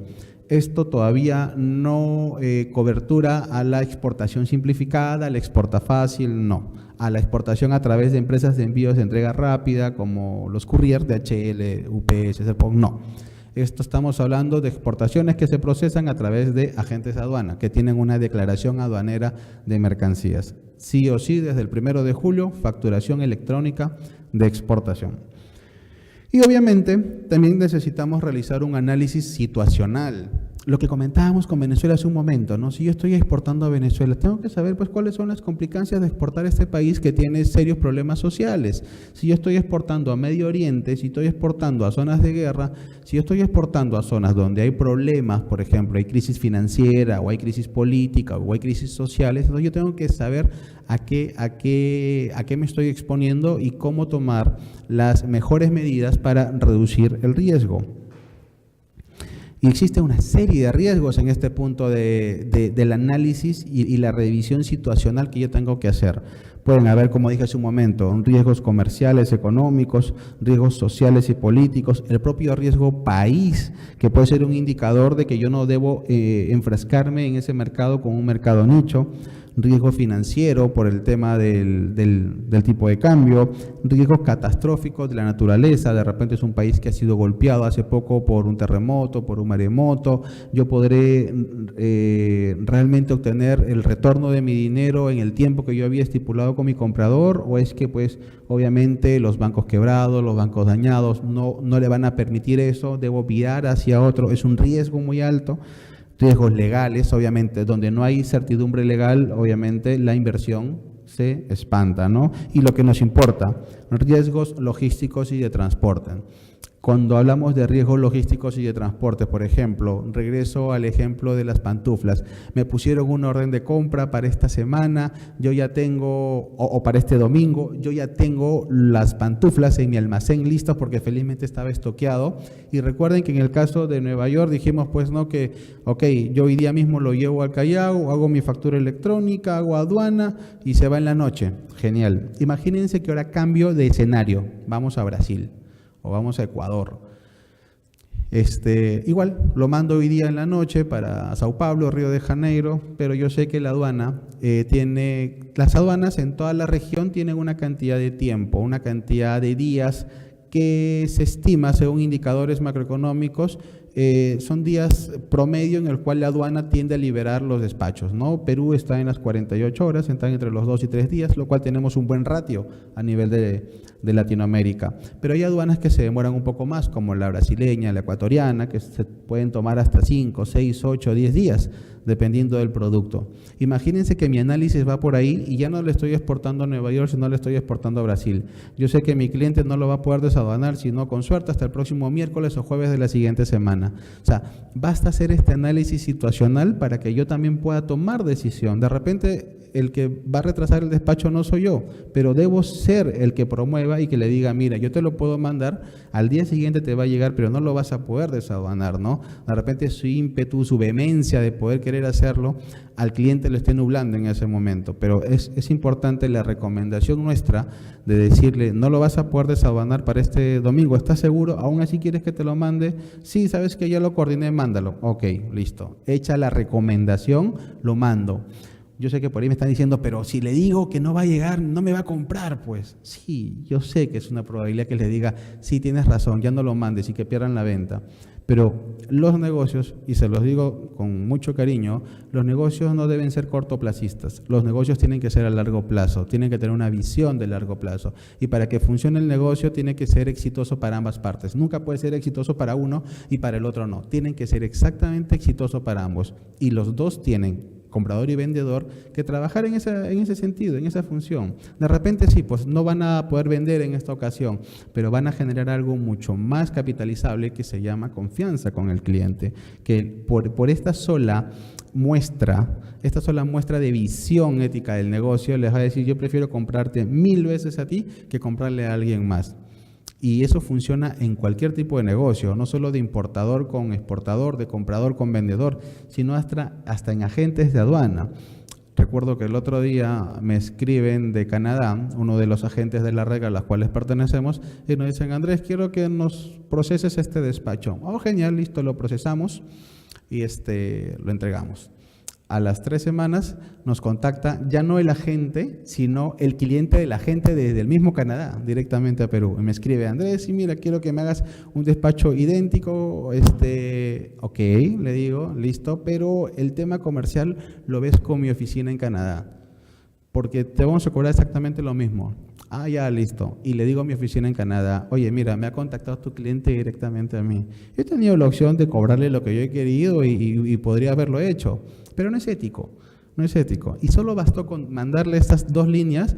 Esto todavía no cobertura a la exportación simplificada, a la exporta fácil, no. A la exportación a través de empresas de envíos de entrega rápida como los courier, DHL, UPS, Serpong, no. Esto estamos hablando de exportaciones que se procesan a través de agentes de aduana, que tienen una declaración aduanera de mercancías. Sí o sí, desde el 1 de julio, facturación electrónica de exportación. Y obviamente también necesitamos realizar un análisis situacional. Lo que comentábamos con Venezuela hace un momento, ¿no? Si yo estoy exportando a Venezuela, tengo que saber pues cuáles son las complicancias de exportar a este país que tiene serios problemas sociales. Si yo estoy exportando a Medio Oriente, si estoy exportando a zonas de guerra, si yo estoy exportando a zonas donde hay problemas, por ejemplo, hay crisis financiera o hay crisis política o hay crisis sociales, entonces yo tengo que saber a qué me estoy exponiendo y cómo tomar las mejores medidas para reducir el riesgo. Y existe una serie de riesgos en este punto del análisis y la revisión situacional que yo tengo que hacer. Pueden haber, como dije hace un momento, riesgos comerciales, económicos, riesgos sociales y políticos, el propio riesgo país, que puede ser un indicador de que yo no debo enfrascarme en ese mercado con un mercado nicho, riesgo financiero por el tema del tipo de cambio, riesgos catastróficos de la naturaleza, de repente es un país que ha sido golpeado hace poco por un terremoto, por un maremoto, yo podré realmente obtener el retorno de mi dinero en el tiempo que yo había estipulado con mi comprador, o es que pues obviamente los bancos quebrados, los bancos dañados no le van a permitir eso, debo virar hacia otro, es un riesgo muy alto. Riesgos legales, obviamente, donde no hay certidumbre legal, obviamente la inversión se espanta, ¿no? Y lo que nos importa, riesgos logísticos y de transporte. Cuando hablamos de riesgos logísticos y de transporte, por ejemplo, regreso al ejemplo de las pantuflas. Me pusieron una orden de compra para esta semana, yo ya tengo, o para este domingo, yo ya tengo las pantuflas en mi almacén listas porque felizmente estaba estoqueado. Y recuerden que en el caso de Nueva York dijimos pues no que, ok, yo hoy día mismo lo llevo al Callao, hago mi factura electrónica, hago aduana y se va en la noche. Genial. Imagínense que ahora cambio de escenario, vamos a Brasil. O vamos a Ecuador. Igual, lo mando hoy día en la noche para Sao Paulo, Río de Janeiro, pero yo sé que la aduana las aduanas en toda la región tienen una cantidad de tiempo, una cantidad de días que se estima según indicadores macroeconómicos, son días promedio en el cual la aduana tiende a liberar los despachos, ¿no? Perú está en las 48 horas, están entre los 2 y 3 días, lo cual tenemos un buen ratio a nivel de Latinoamérica. Pero hay aduanas que se demoran un poco más, como la brasileña, la ecuatoriana, que se pueden tomar hasta 5, 6, 8, 10 días, dependiendo del producto. Imagínense que mi análisis va por ahí y ya no le estoy exportando a Nueva York, sino le estoy exportando a Brasil. Yo sé que mi cliente no lo va a poder desaduanar, sino con suerte hasta el próximo miércoles o jueves de la siguiente semana. O sea, basta hacer este análisis situacional para que yo también pueda tomar decisión. De repente, el que va a retrasar el despacho no soy yo, pero debo ser el que promueva y que le diga, mira, yo te lo puedo mandar, al día siguiente te va a llegar, pero no lo vas a poder desaduanar, ¿no? De repente su ímpetu, su vehemencia de poder querer hacerlo, al cliente lo esté nublando en ese momento. Pero es importante la recomendación nuestra de decirle, no lo vas a poder desaduanar para este domingo, ¿estás seguro? ¿Aún así quieres que te lo mande? Sí, sabes que ya lo coordiné, mándalo. Ok, listo. Hecha la recomendación, lo mando. Yo sé que por ahí me están diciendo, pero si le digo que no va a llegar, no me va a comprar, pues. Sí, yo sé que es una probabilidad que le diga, sí, tienes razón, ya no lo mandes y que pierdan la venta. Pero los negocios, y se los digo con mucho cariño, los negocios no deben ser cortoplacistas. Los negocios tienen que ser a largo plazo, tienen que tener una visión de largo plazo. Y para que funcione el negocio tiene que ser exitoso para ambas partes. Nunca puede ser exitoso para uno y para el otro no. Tienen que ser exactamente exitoso para ambos. Y los dos tienen, comprador y vendedor, que trabajar en ese sentido, en esa función. De repente sí, pues no van a poder vender en esta ocasión, pero van a generar algo mucho más capitalizable que se llama confianza con el cliente, que por esta sola muestra de visión ética del negocio, les va a decir, yo prefiero comprarte 1000 veces a ti que comprarle a alguien más. Y eso funciona en cualquier tipo de negocio, no solo de importador con exportador, de comprador con vendedor, sino hasta en agentes de aduana. Recuerdo que el otro día me escriben de Canadá, uno de los agentes de la red a las cuales pertenecemos, y nos dicen, Andrés, quiero que nos proceses este despacho. Oh, genial, listo, lo procesamos y lo entregamos. A las 3 semanas nos contacta ya no el agente, sino el cliente del agente desde el mismo Canadá, directamente a Perú. Y me escribe, Andrés, y mira, quiero que me hagas un despacho idéntico. Ok, le digo, listo, pero el tema comercial lo ves con mi oficina en Canadá, porque te vamos a cobrar exactamente lo mismo. Ah, ya, listo. Y le digo a mi oficina en Canadá, oye, mira, me ha contactado tu cliente directamente a mí. Yo he tenido la opción de cobrarle lo que yo he querido y podría haberlo hecho, pero no es ético, no es ético. Y solo bastó con mandarle estas 2 líneas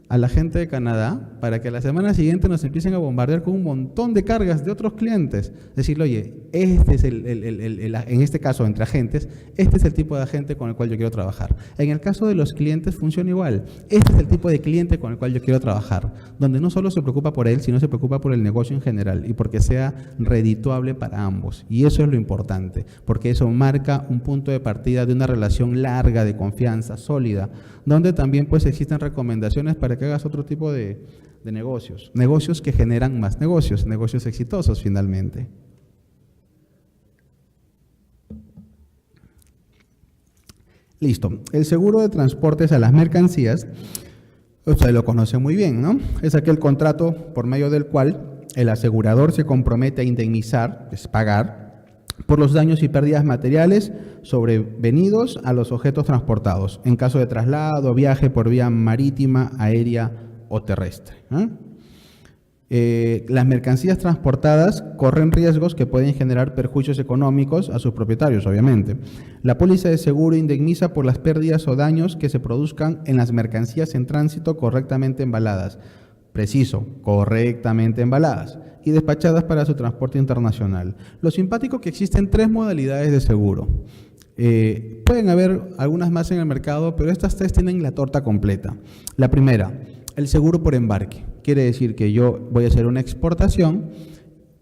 a la gente de Canadá para que la semana siguiente nos empiecen a bombardear con un montón de cargas de otros clientes. Decirle, oye, este es en este caso entre agentes, este es el tipo de agente con el cual yo quiero trabajar. En el caso de los clientes funciona igual. Este es el tipo de cliente con el cual yo quiero trabajar, donde no solo se preocupa por él, sino se preocupa por el negocio en general y porque sea redituable para ambos. Y eso es lo importante, porque eso marca un punto de partida de una relación larga, de confianza, sólida, donde también pues existen recomendaciones para que hagas otro tipo de negocios, negocios que generan más negocios, negocios exitosos finalmente. Listo, el seguro de transportes a las mercancías, usted lo conoce muy bien, ¿no? Es aquel contrato por medio del cual el asegurador se compromete a indemnizar, es pagar, por los daños y pérdidas materiales sobrevenidos a los objetos transportados, en caso de traslado o viaje por vía marítima, aérea o terrestre. Las mercancías transportadas corren riesgos que pueden generar perjuicios económicos a sus propietarios, obviamente. La póliza de seguro indemniza por las pérdidas o daños que se produzcan en las mercancías en tránsito correctamente embaladas. Preciso, correctamente embaladas y despachadas para su transporte internacional. Lo simpático que existen 3 modalidades de seguro. Pueden haber algunas más en el mercado, pero estas 3 tienen la torta completa. La primera, el seguro por embarque. Quiere decir que yo voy a hacer una exportación,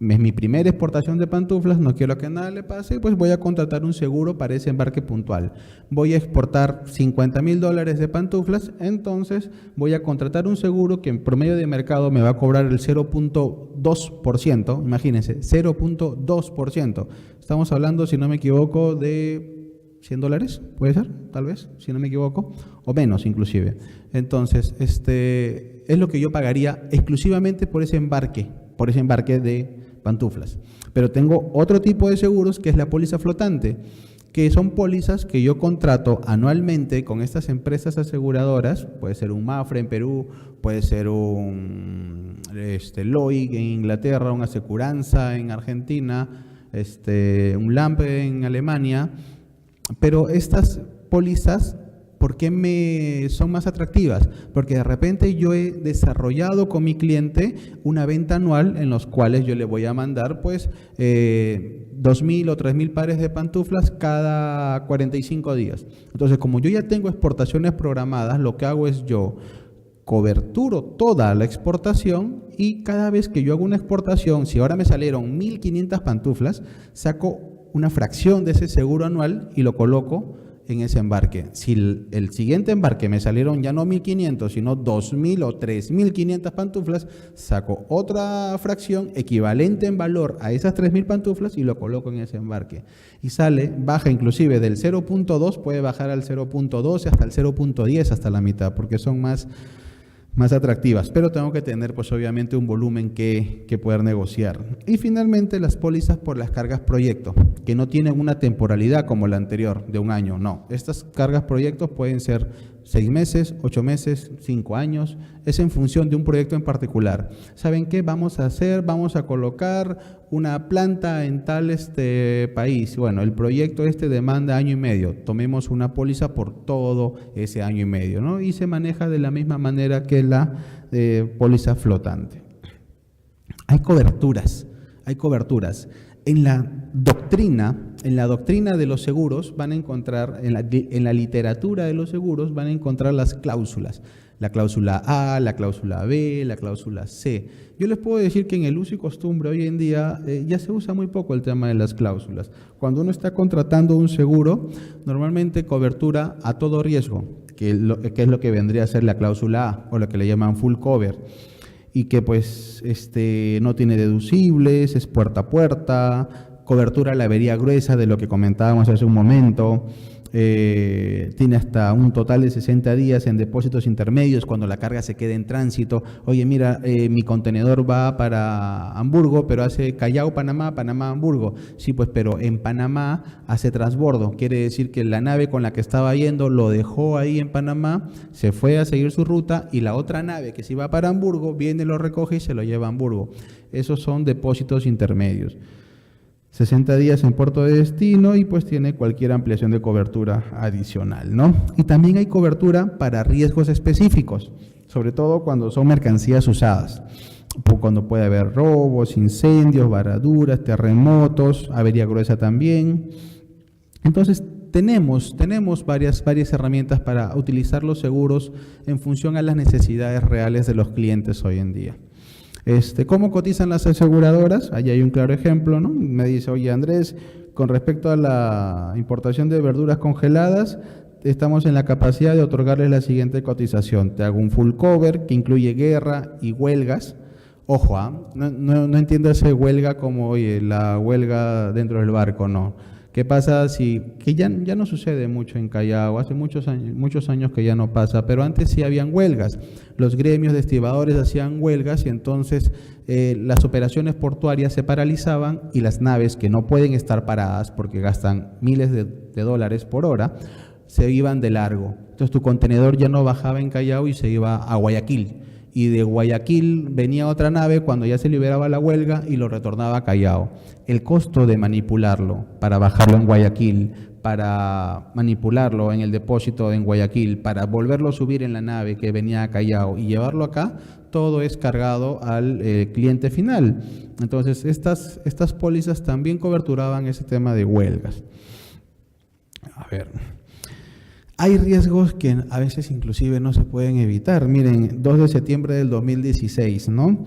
es mi primera exportación de pantuflas, no quiero que nada le pase, pues voy a contratar un seguro para ese embarque puntual. Voy a exportar $50,000 de pantuflas, entonces voy a contratar un seguro que en promedio de mercado me va a cobrar el 0.2%, imagínense, 0.2%. Estamos hablando, si no me equivoco, de $100, puede ser, tal vez, si no me equivoco, o menos inclusive. Entonces, es lo que yo pagaría exclusivamente por ese embarque de pantuflas. Pero tengo otro tipo de seguros que es la póliza flotante, que son pólizas que yo contrato anualmente con estas empresas aseguradoras, puede ser un Mapfre en Perú, puede ser un Lloyd en Inglaterra, un Aseguranza en Argentina, un Lampe en Alemania. Pero estas pólizas, ¿por qué son más atractivas? Porque de repente yo he desarrollado con mi cliente una venta anual en los cuales yo le voy a mandar pues 2,000 o 3,000 pares de pantuflas cada 45 días. Entonces, como yo ya tengo exportaciones programadas, lo que hago es yo coberturo toda la exportación y cada vez que yo hago una exportación, si ahora me salieron 1,500 pantuflas, saco una fracción de ese seguro anual y lo coloco en ese embarque. Si el siguiente embarque me salieron ya no 1,500, sino 2,000 o 3,500 pantuflas, saco otra fracción equivalente en valor a esas 3,000 pantuflas y lo coloco en ese embarque. Y baja inclusive del 0.2, puede bajar al 0.12 hasta el 0.10, hasta la mitad, porque son más atractivas, pero tengo que tener pues obviamente un volumen que poder negociar. Y finalmente las pólizas por las cargas proyecto, que no tienen una temporalidad como la anterior de un año, no. Estas cargas proyectos pueden ser 6 meses, 8 meses, 5 años, es en función de un proyecto en particular. ¿Saben qué vamos a hacer? Vamos a colocar una planta en tal país. Bueno, el proyecto demanda 1 año y medio. Tomemos una póliza por todo ese 1 año y medio, ¿no? Y se maneja de la misma manera que la póliza flotante. Hay coberturas. En la doctrina de los seguros van a encontrar, en la literatura de los seguros van a encontrar las cláusulas. La cláusula A, la cláusula B, la cláusula C. Yo les puedo decir que en el uso y costumbre hoy en día ya se usa muy poco el tema de las cláusulas. Cuando uno está contratando un seguro, normalmente cobertura a todo riesgo, que es lo que vendría a ser la cláusula A, o lo que le llaman full cover, y que pues no tiene deducibles, es puerta a puerta, cobertura a la avería gruesa de lo que comentábamos hace un momento, tiene hasta un total de 60 días en depósitos intermedios cuando la carga se quede en tránsito. Oye, mira, mi contenedor va para Hamburgo, pero hace Callao, Panamá, Panamá, Hamburgo. Sí, pues, pero en Panamá hace transbordo. Quiere decir que la nave con la que estaba yendo lo dejó ahí en Panamá, se fue a seguir su ruta y la otra nave que se iba para Hamburgo viene, lo recoge y se lo lleva a Hamburgo. Esos son depósitos intermedios. 60 días en puerto de destino y pues tiene cualquier ampliación de cobertura adicional, ¿no? Y también hay cobertura para riesgos específicos, sobre todo cuando son mercancías usadas, cuando puede haber robos, incendios, varaduras, terremotos, avería gruesa también. Entonces tenemos varias herramientas para utilizar los seguros en función a las necesidades reales de los clientes hoy en día. ¿Cómo cotizan las aseguradoras? Allí hay un claro ejemplo, ¿no? Me dice, oye Andrés, con respecto a la importación de verduras congeladas, estamos en la capacidad de otorgarles la siguiente cotización. Te hago un full cover que incluye guerra y huelgas. Ojo, no entiendo esa huelga como, oye, la huelga dentro del barco, no. ¿Qué pasa que ya no sucede mucho en Callao, hace muchos años que ya no pasa, pero antes sí habían huelgas, los gremios de estibadores hacían huelgas y entonces las operaciones portuarias se paralizaban y las naves que no pueden estar paradas porque gastan miles de dólares por hora, se iban de largo. Entonces tu contenedor ya no bajaba en Callao y se iba a Guayaquil. y de Guayaquil venía otra nave cuando ya se liberaba la huelga y lo retornaba a Callao. El costo de manipularlo para bajarlo en Guayaquil, para manipularlo en el depósito en Guayaquil, para volverlo a subir en la nave que venía a Callao y llevarlo acá, todo es cargado al cliente final. Entonces, estas pólizas también coberturaban ese tema de huelgas. A ver, hay riesgos que a veces inclusive no se pueden evitar. Miren, 2 de septiembre del 2016, ¿no?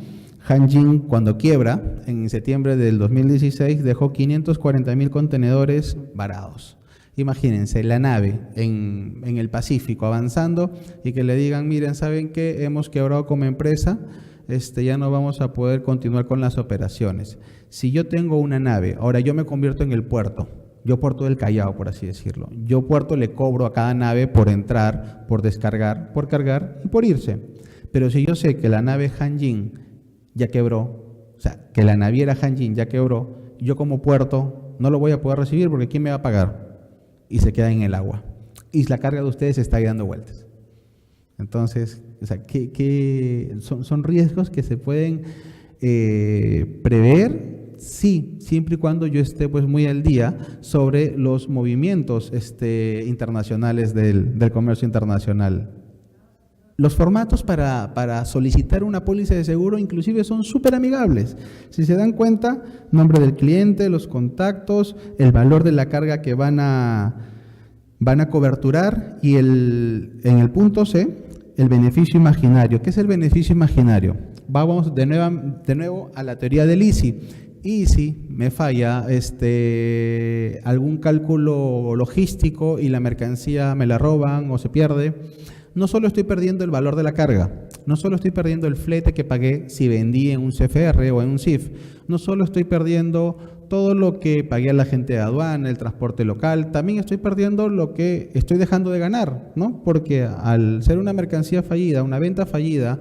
Hanjin, cuando quiebra, en septiembre del 2016, dejó 540.000 contenedores varados. Imagínense, la nave en el Pacífico avanzando y que le digan, miren, ¿saben qué? Hemos quebrado como empresa, ya no vamos a poder continuar con las operaciones. Si yo tengo una nave, ahora yo me convierto en el puerto, yo puerto del Callao, por así decirlo. Yo puerto le cobro a cada nave por entrar, por descargar, por cargar y por irse. Pero si yo sé que la nave Hanjin ya quebró, o sea, que la naviera Hanjin ya quebró, yo como puerto no lo voy a poder recibir porque ¿quién me va a pagar? Y se queda en el agua. Y la carga de ustedes está ahí dando vueltas. Entonces, o sea, son riesgos que se pueden prever. Sí, siempre y cuando yo esté pues muy al día sobre los movimientos internacionales del comercio internacional. Los formatos para solicitar una póliza de seguro inclusive son súper amigables. Si se dan cuenta, nombre del cliente, los contactos, el valor de la carga que van a coberturar y en el punto C, el beneficio imaginario. ¿Qué es el beneficio imaginario? Vamos de nuevo a la teoría del easy. Y si me falla algún cálculo logístico y la mercancía me la roban o se pierde, no solo estoy perdiendo el valor de la carga, no solo estoy perdiendo el flete que pagué si vendí en un CFR o en un CIF, no solo estoy perdiendo todo lo que pagué a la gente de aduana, el transporte local, también estoy perdiendo lo que estoy dejando de ganar, ¿no? Porque al ser una mercancía fallida, una venta fallida,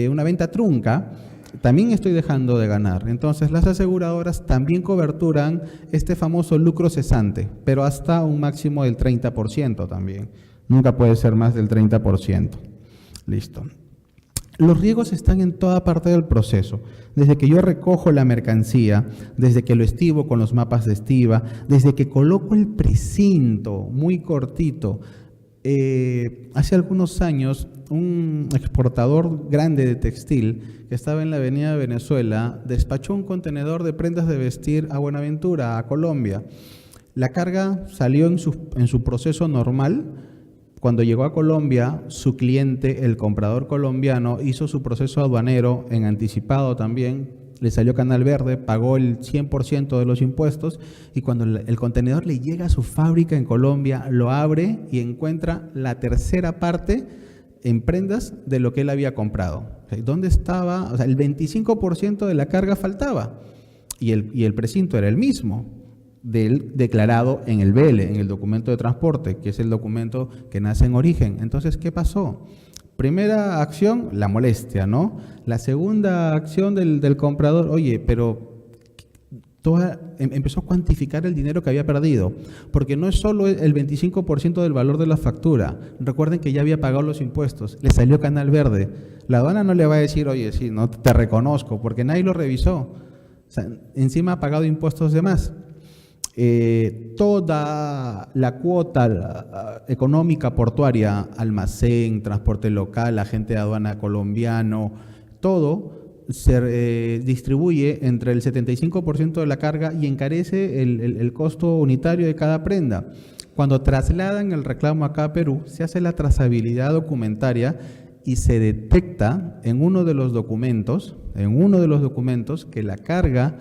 una venta trunca, también estoy dejando de ganar. Entonces, las aseguradoras también coberturan este famoso lucro cesante, pero hasta un máximo del 30% también. Nunca puede ser más del 30%. Listo. Los riesgos están en toda parte del proceso. Desde que yo recojo la mercancía, desde que lo estivo con los mapas de estiva, desde que coloco el precinto muy cortito. Hace algunos años, un exportador grande de textil que estaba en la avenida de Venezuela despachó un contenedor de prendas de vestir a Buenaventura, a Colombia. La carga salió en su proceso normal. Cuando llegó a Colombia, su cliente, el comprador colombiano, hizo su proceso aduanero en anticipado también, le salió canal verde, pagó el 100% de los impuestos y cuando el contenedor le llega a su fábrica en Colombia, lo abre y encuentra la tercera parte en prendas de lo que él había comprado. ¿Dónde estaba? O sea, el 25% de la carga faltaba y el precinto era el mismo del declarado en el BL, en el documento de transporte, que es el documento que nace en origen. Entonces, ¿qué pasó? Primera acción, la molestia, ¿no? La segunda acción del comprador, oye, pero empezó a cuantificar el dinero que había perdido, porque no es solo el 25% del valor de la factura. Recuerden que ya había pagado los impuestos, le salió canal verde. La aduana no le va a decir, oye, sí, no te reconozco, porque nadie lo revisó. O sea, encima ha pagado impuestos de más. Toda la cuota económica portuaria, almacén, transporte local, agente de aduana colombiano, todo se distribuye entre el 75% de la carga y encarece el costo unitario de cada prenda. Cuando trasladan el reclamo acá a Perú, se hace la trazabilidad documentaria y se detecta en uno de los documentos que la carga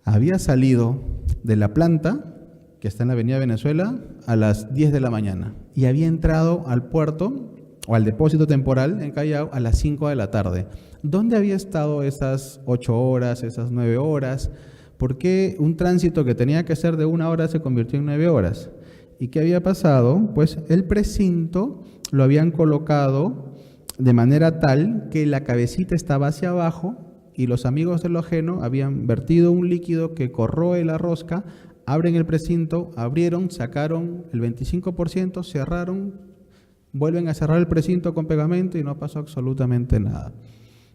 había salido de la planta, que está en la avenida Venezuela, a las 10 de la mañana y había entrado al puerto o al depósito temporal en Callao a las 5 de la tarde. ¿Dónde había estado esas 8 horas, esas 9 horas? ¿Por qué un tránsito que tenía que ser de 1 hora se convirtió en 9 horas? ¿Y qué había pasado? Pues el precinto lo habían colocado de manera tal que la cabecita estaba hacia abajo y los amigos de lo ajeno habían vertido un líquido que corroe la rosca, abren el precinto, abrieron, sacaron el 25%, cerraron Vuelven a cerrar el precinto con pegamento y no pasó absolutamente nada.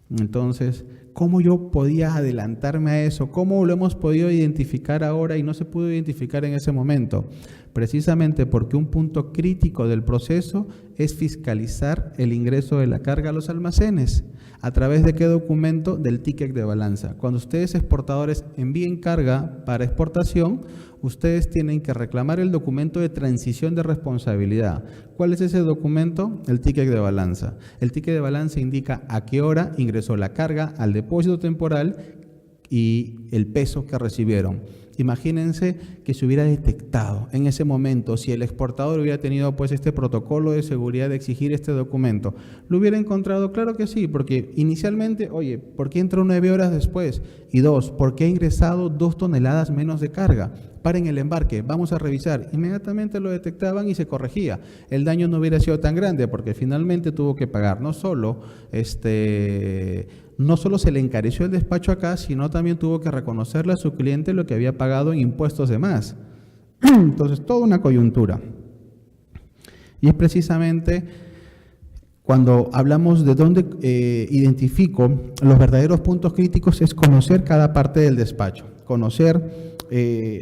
Entonces, ¿cómo yo podía adelantarme a eso? ¿Cómo lo hemos podido identificar ahora y no se pudo identificar en ese momento? Precisamente porque un punto crítico del proceso es fiscalizar el ingreso de la carga a los almacenes. ¿A través de qué documento? Del ticket de balanza. Cuando ustedes exportadores envíen carga para exportación, ustedes tienen que reclamar el documento de transición de responsabilidad. ¿Cuál es ese documento? El ticket de balanza. El ticket de balanza indica a qué hora ingresó la carga al depósito temporal y el peso que recibieron. Imagínense que se hubiera detectado en ese momento, si el exportador hubiera tenido pues este protocolo de seguridad de exigir este documento, ¿lo hubiera encontrado? Claro que sí, porque inicialmente, oye, ¿por qué entró 9 horas después? Y 2, ¿por qué ha ingresado 2 toneladas menos de carga? Paren el embarque, vamos a revisar. Inmediatamente lo detectaban y se corregía. El daño no hubiera sido tan grande porque finalmente tuvo que pagar no solo se le encareció el despacho acá, sino también tuvo que reconocerle a su cliente lo que había pagado en impuestos de más. Entonces, toda una coyuntura. Y es precisamente cuando hablamos de dónde identifico los verdaderos puntos críticos, es conocer cada parte del despacho. Conocer,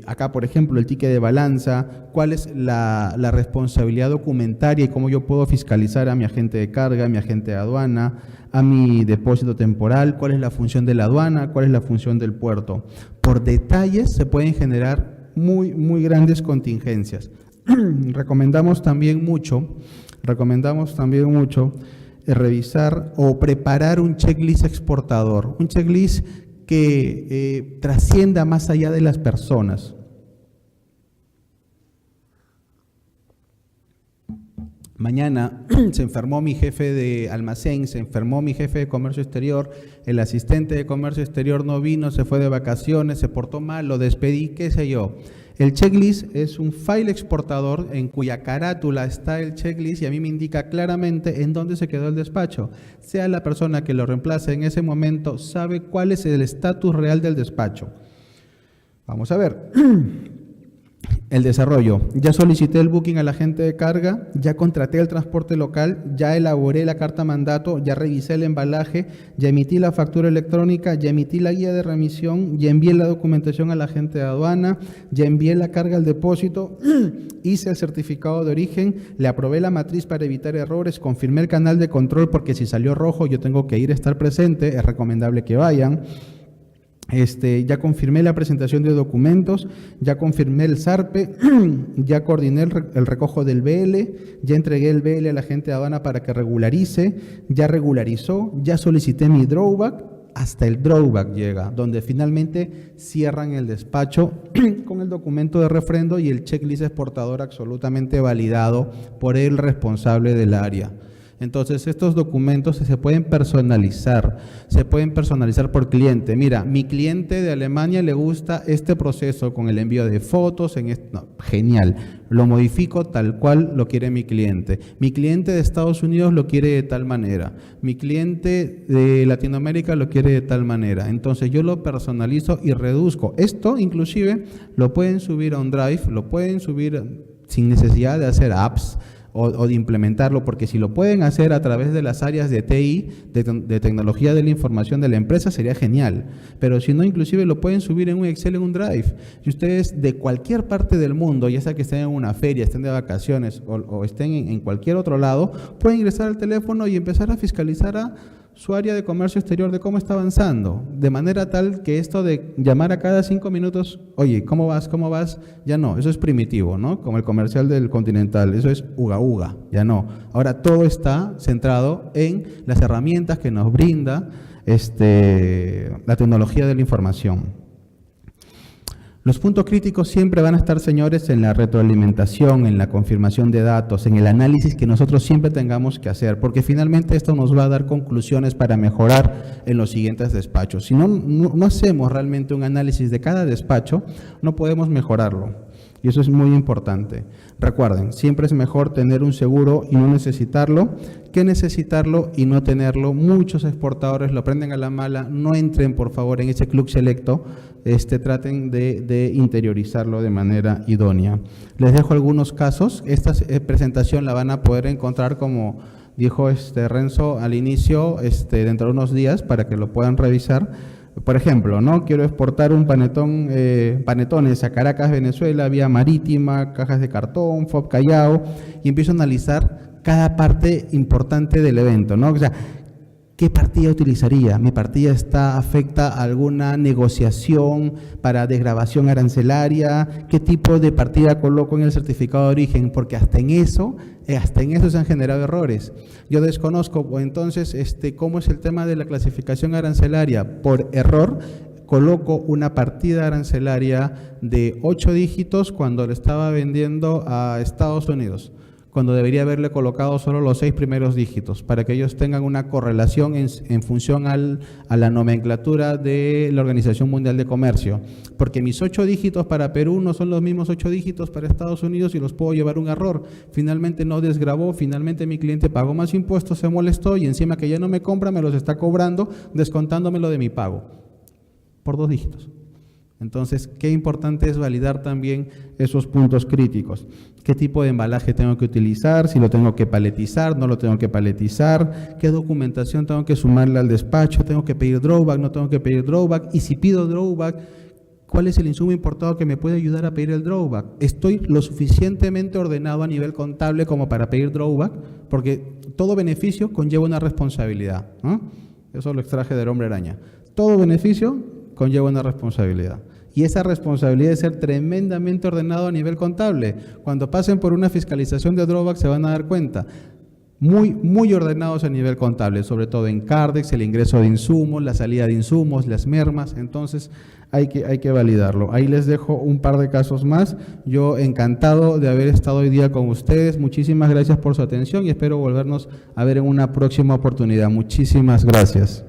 acá por ejemplo, el ticket de balanza, cuál es la responsabilidad documentaria y cómo yo puedo fiscalizar a mi agente de carga, a mi agente de aduana, a mi depósito temporal, cuál es la función de la aduana, cuál es la función del puerto. Por detalles se pueden generar muy grandes contingencias. Recomendamos también mucho revisar o preparar un checklist exportador, un checklist que trascienda más allá de las personas. Mañana se enfermó mi jefe de almacén, se enfermó mi jefe de comercio exterior, el asistente de comercio exterior no vino, se fue de vacaciones, se portó mal, lo despedí, qué sé yo. El checklist es un file exportador en cuya carátula está el checklist y a mí me indica claramente en dónde se quedó el despacho. Sea la persona que lo reemplace en ese momento, sabe cuál es el estatus real del despacho. Vamos a ver. El desarrollo. Ya solicité el booking al agente de carga, ya contraté el transporte local, ya elaboré la carta mandato, ya revisé el embalaje, ya emití la factura electrónica, ya emití la guía de remisión, ya envié la documentación al agente de aduana, ya envié la carga al depósito, hice el certificado de origen, le aprobé la matriz para evitar errores, confirmé el canal de control porque si salió rojo yo tengo que ir a estar presente, es recomendable que vayan. Ya confirmé la presentación de documentos, ya confirmé el SARPE, ya coordiné el recojo del BL, ya entregué el BL a la agente de aduana para que regularice, ya regularizó, ya solicité mi drawback, hasta el drawback llega, donde finalmente cierran el despacho con el documento de refrendo y el checklist exportador absolutamente validado por el responsable del área. Entonces, estos documentos se pueden personalizar por cliente. Mira, mi cliente de Alemania le gusta este proceso con el envío de fotos, genial, lo modifico tal cual lo quiere mi cliente. Mi cliente de Estados Unidos lo quiere de tal manera, mi cliente de Latinoamérica lo quiere de tal manera. Entonces, yo lo personalizo y reduzco. Esto, inclusive, lo pueden subir a un Drive, lo pueden subir sin necesidad de hacer apps, o de implementarlo, porque si lo pueden hacer a través de las áreas de TI, de tecnología de la información de la empresa, sería genial. Pero si no, inclusive lo pueden subir en un Excel, en un Drive. Y ustedes de cualquier parte del mundo, ya sea que estén en una feria, estén de vacaciones o estén en cualquier otro lado, pueden ingresar al teléfono y empezar a fiscalizar a su área de comercio exterior de cómo está avanzando, de manera tal que esto de llamar a cada 5 minutos, oye, ¿cómo vas? ¿Cómo vas? Ya no, eso es primitivo, ¿no? Como el comercial del Continental, eso es uga uga, ya no. Ahora todo está centrado en las herramientas que nos brinda la tecnología de la información. Los puntos críticos siempre van a estar, señores, en la retroalimentación, en la confirmación de datos, en el análisis que nosotros siempre tengamos que hacer, porque finalmente esto nos va a dar conclusiones para mejorar en los siguientes despachos. Si no hacemos realmente un análisis de cada despacho, no podemos mejorarlo. y eso es muy importante. Recuerden, siempre es mejor tener un seguro y no necesitarlo que necesitarlo y no tenerlo. Muchos exportadores lo aprenden a la mala. No entren, por favor, en ese club selecto. Traten de interiorizarlo de manera idónea. Les dejo algunos casos. Esta presentación la van a poder encontrar, como dijo Renzo al inicio, dentro de unos días, para que lo puedan revisar. Por ejemplo, ¿no? Quiero exportar un panetones a Caracas, Venezuela, vía marítima, cajas de cartón, FOB Callao, y empiezo a analizar cada parte importante del evento, ¿no? O sea, ¿qué partida utilizaría? ¿Mi partida afecta a alguna negociación para desgravación arancelaria? ¿Qué tipo de partida coloco en el certificado de origen? Porque hasta en eso se han generado errores. Yo desconozco, entonces, cómo es el tema de la clasificación arancelaria. Por error, coloco una partida arancelaria de 8 dígitos cuando le estaba vendiendo a Estados Unidos, cuando debería haberle colocado solo los 6 primeros dígitos, para que ellos tengan una correlación en función a la nomenclatura de la Organización Mundial de Comercio. Porque mis 8 dígitos para Perú no son los mismos 8 dígitos para Estados Unidos y los puedo llevar un error. Finalmente no desgravó, finalmente mi cliente pagó más impuestos, se molestó y encima que ya no me compra, me los está cobrando, descontándomelo de mi pago, por 2 dígitos. Entonces, qué importante es validar también esos puntos críticos. ¿Qué tipo de embalaje tengo que utilizar? Si lo tengo que paletizar, no lo tengo que paletizar. ¿Qué documentación tengo que sumarle al despacho? ¿Tengo que pedir drawback? ¿No tengo que pedir drawback? Y si pido drawback, ¿cuál es el insumo importado que me puede ayudar a pedir el drawback? ¿Estoy lo suficientemente ordenado a nivel contable como para pedir drawback? Porque todo beneficio conlleva una responsabilidad, ¿no? Eso lo extraje del Hombre Araña. Todo beneficio conlleva una responsabilidad. Y esa responsabilidad es ser tremendamente ordenado a nivel contable. Cuando pasen por una fiscalización de drawback se van a dar cuenta. Muy ordenados a nivel contable, sobre todo en Cardex, el ingreso de insumos, la salida de insumos, las mermas. Entonces hay que validarlo. Ahí les dejo un par de casos más. Yo encantado de haber estado hoy día con ustedes. Muchísimas gracias por su atención y espero volvernos a ver en una próxima oportunidad. Muchísimas gracias.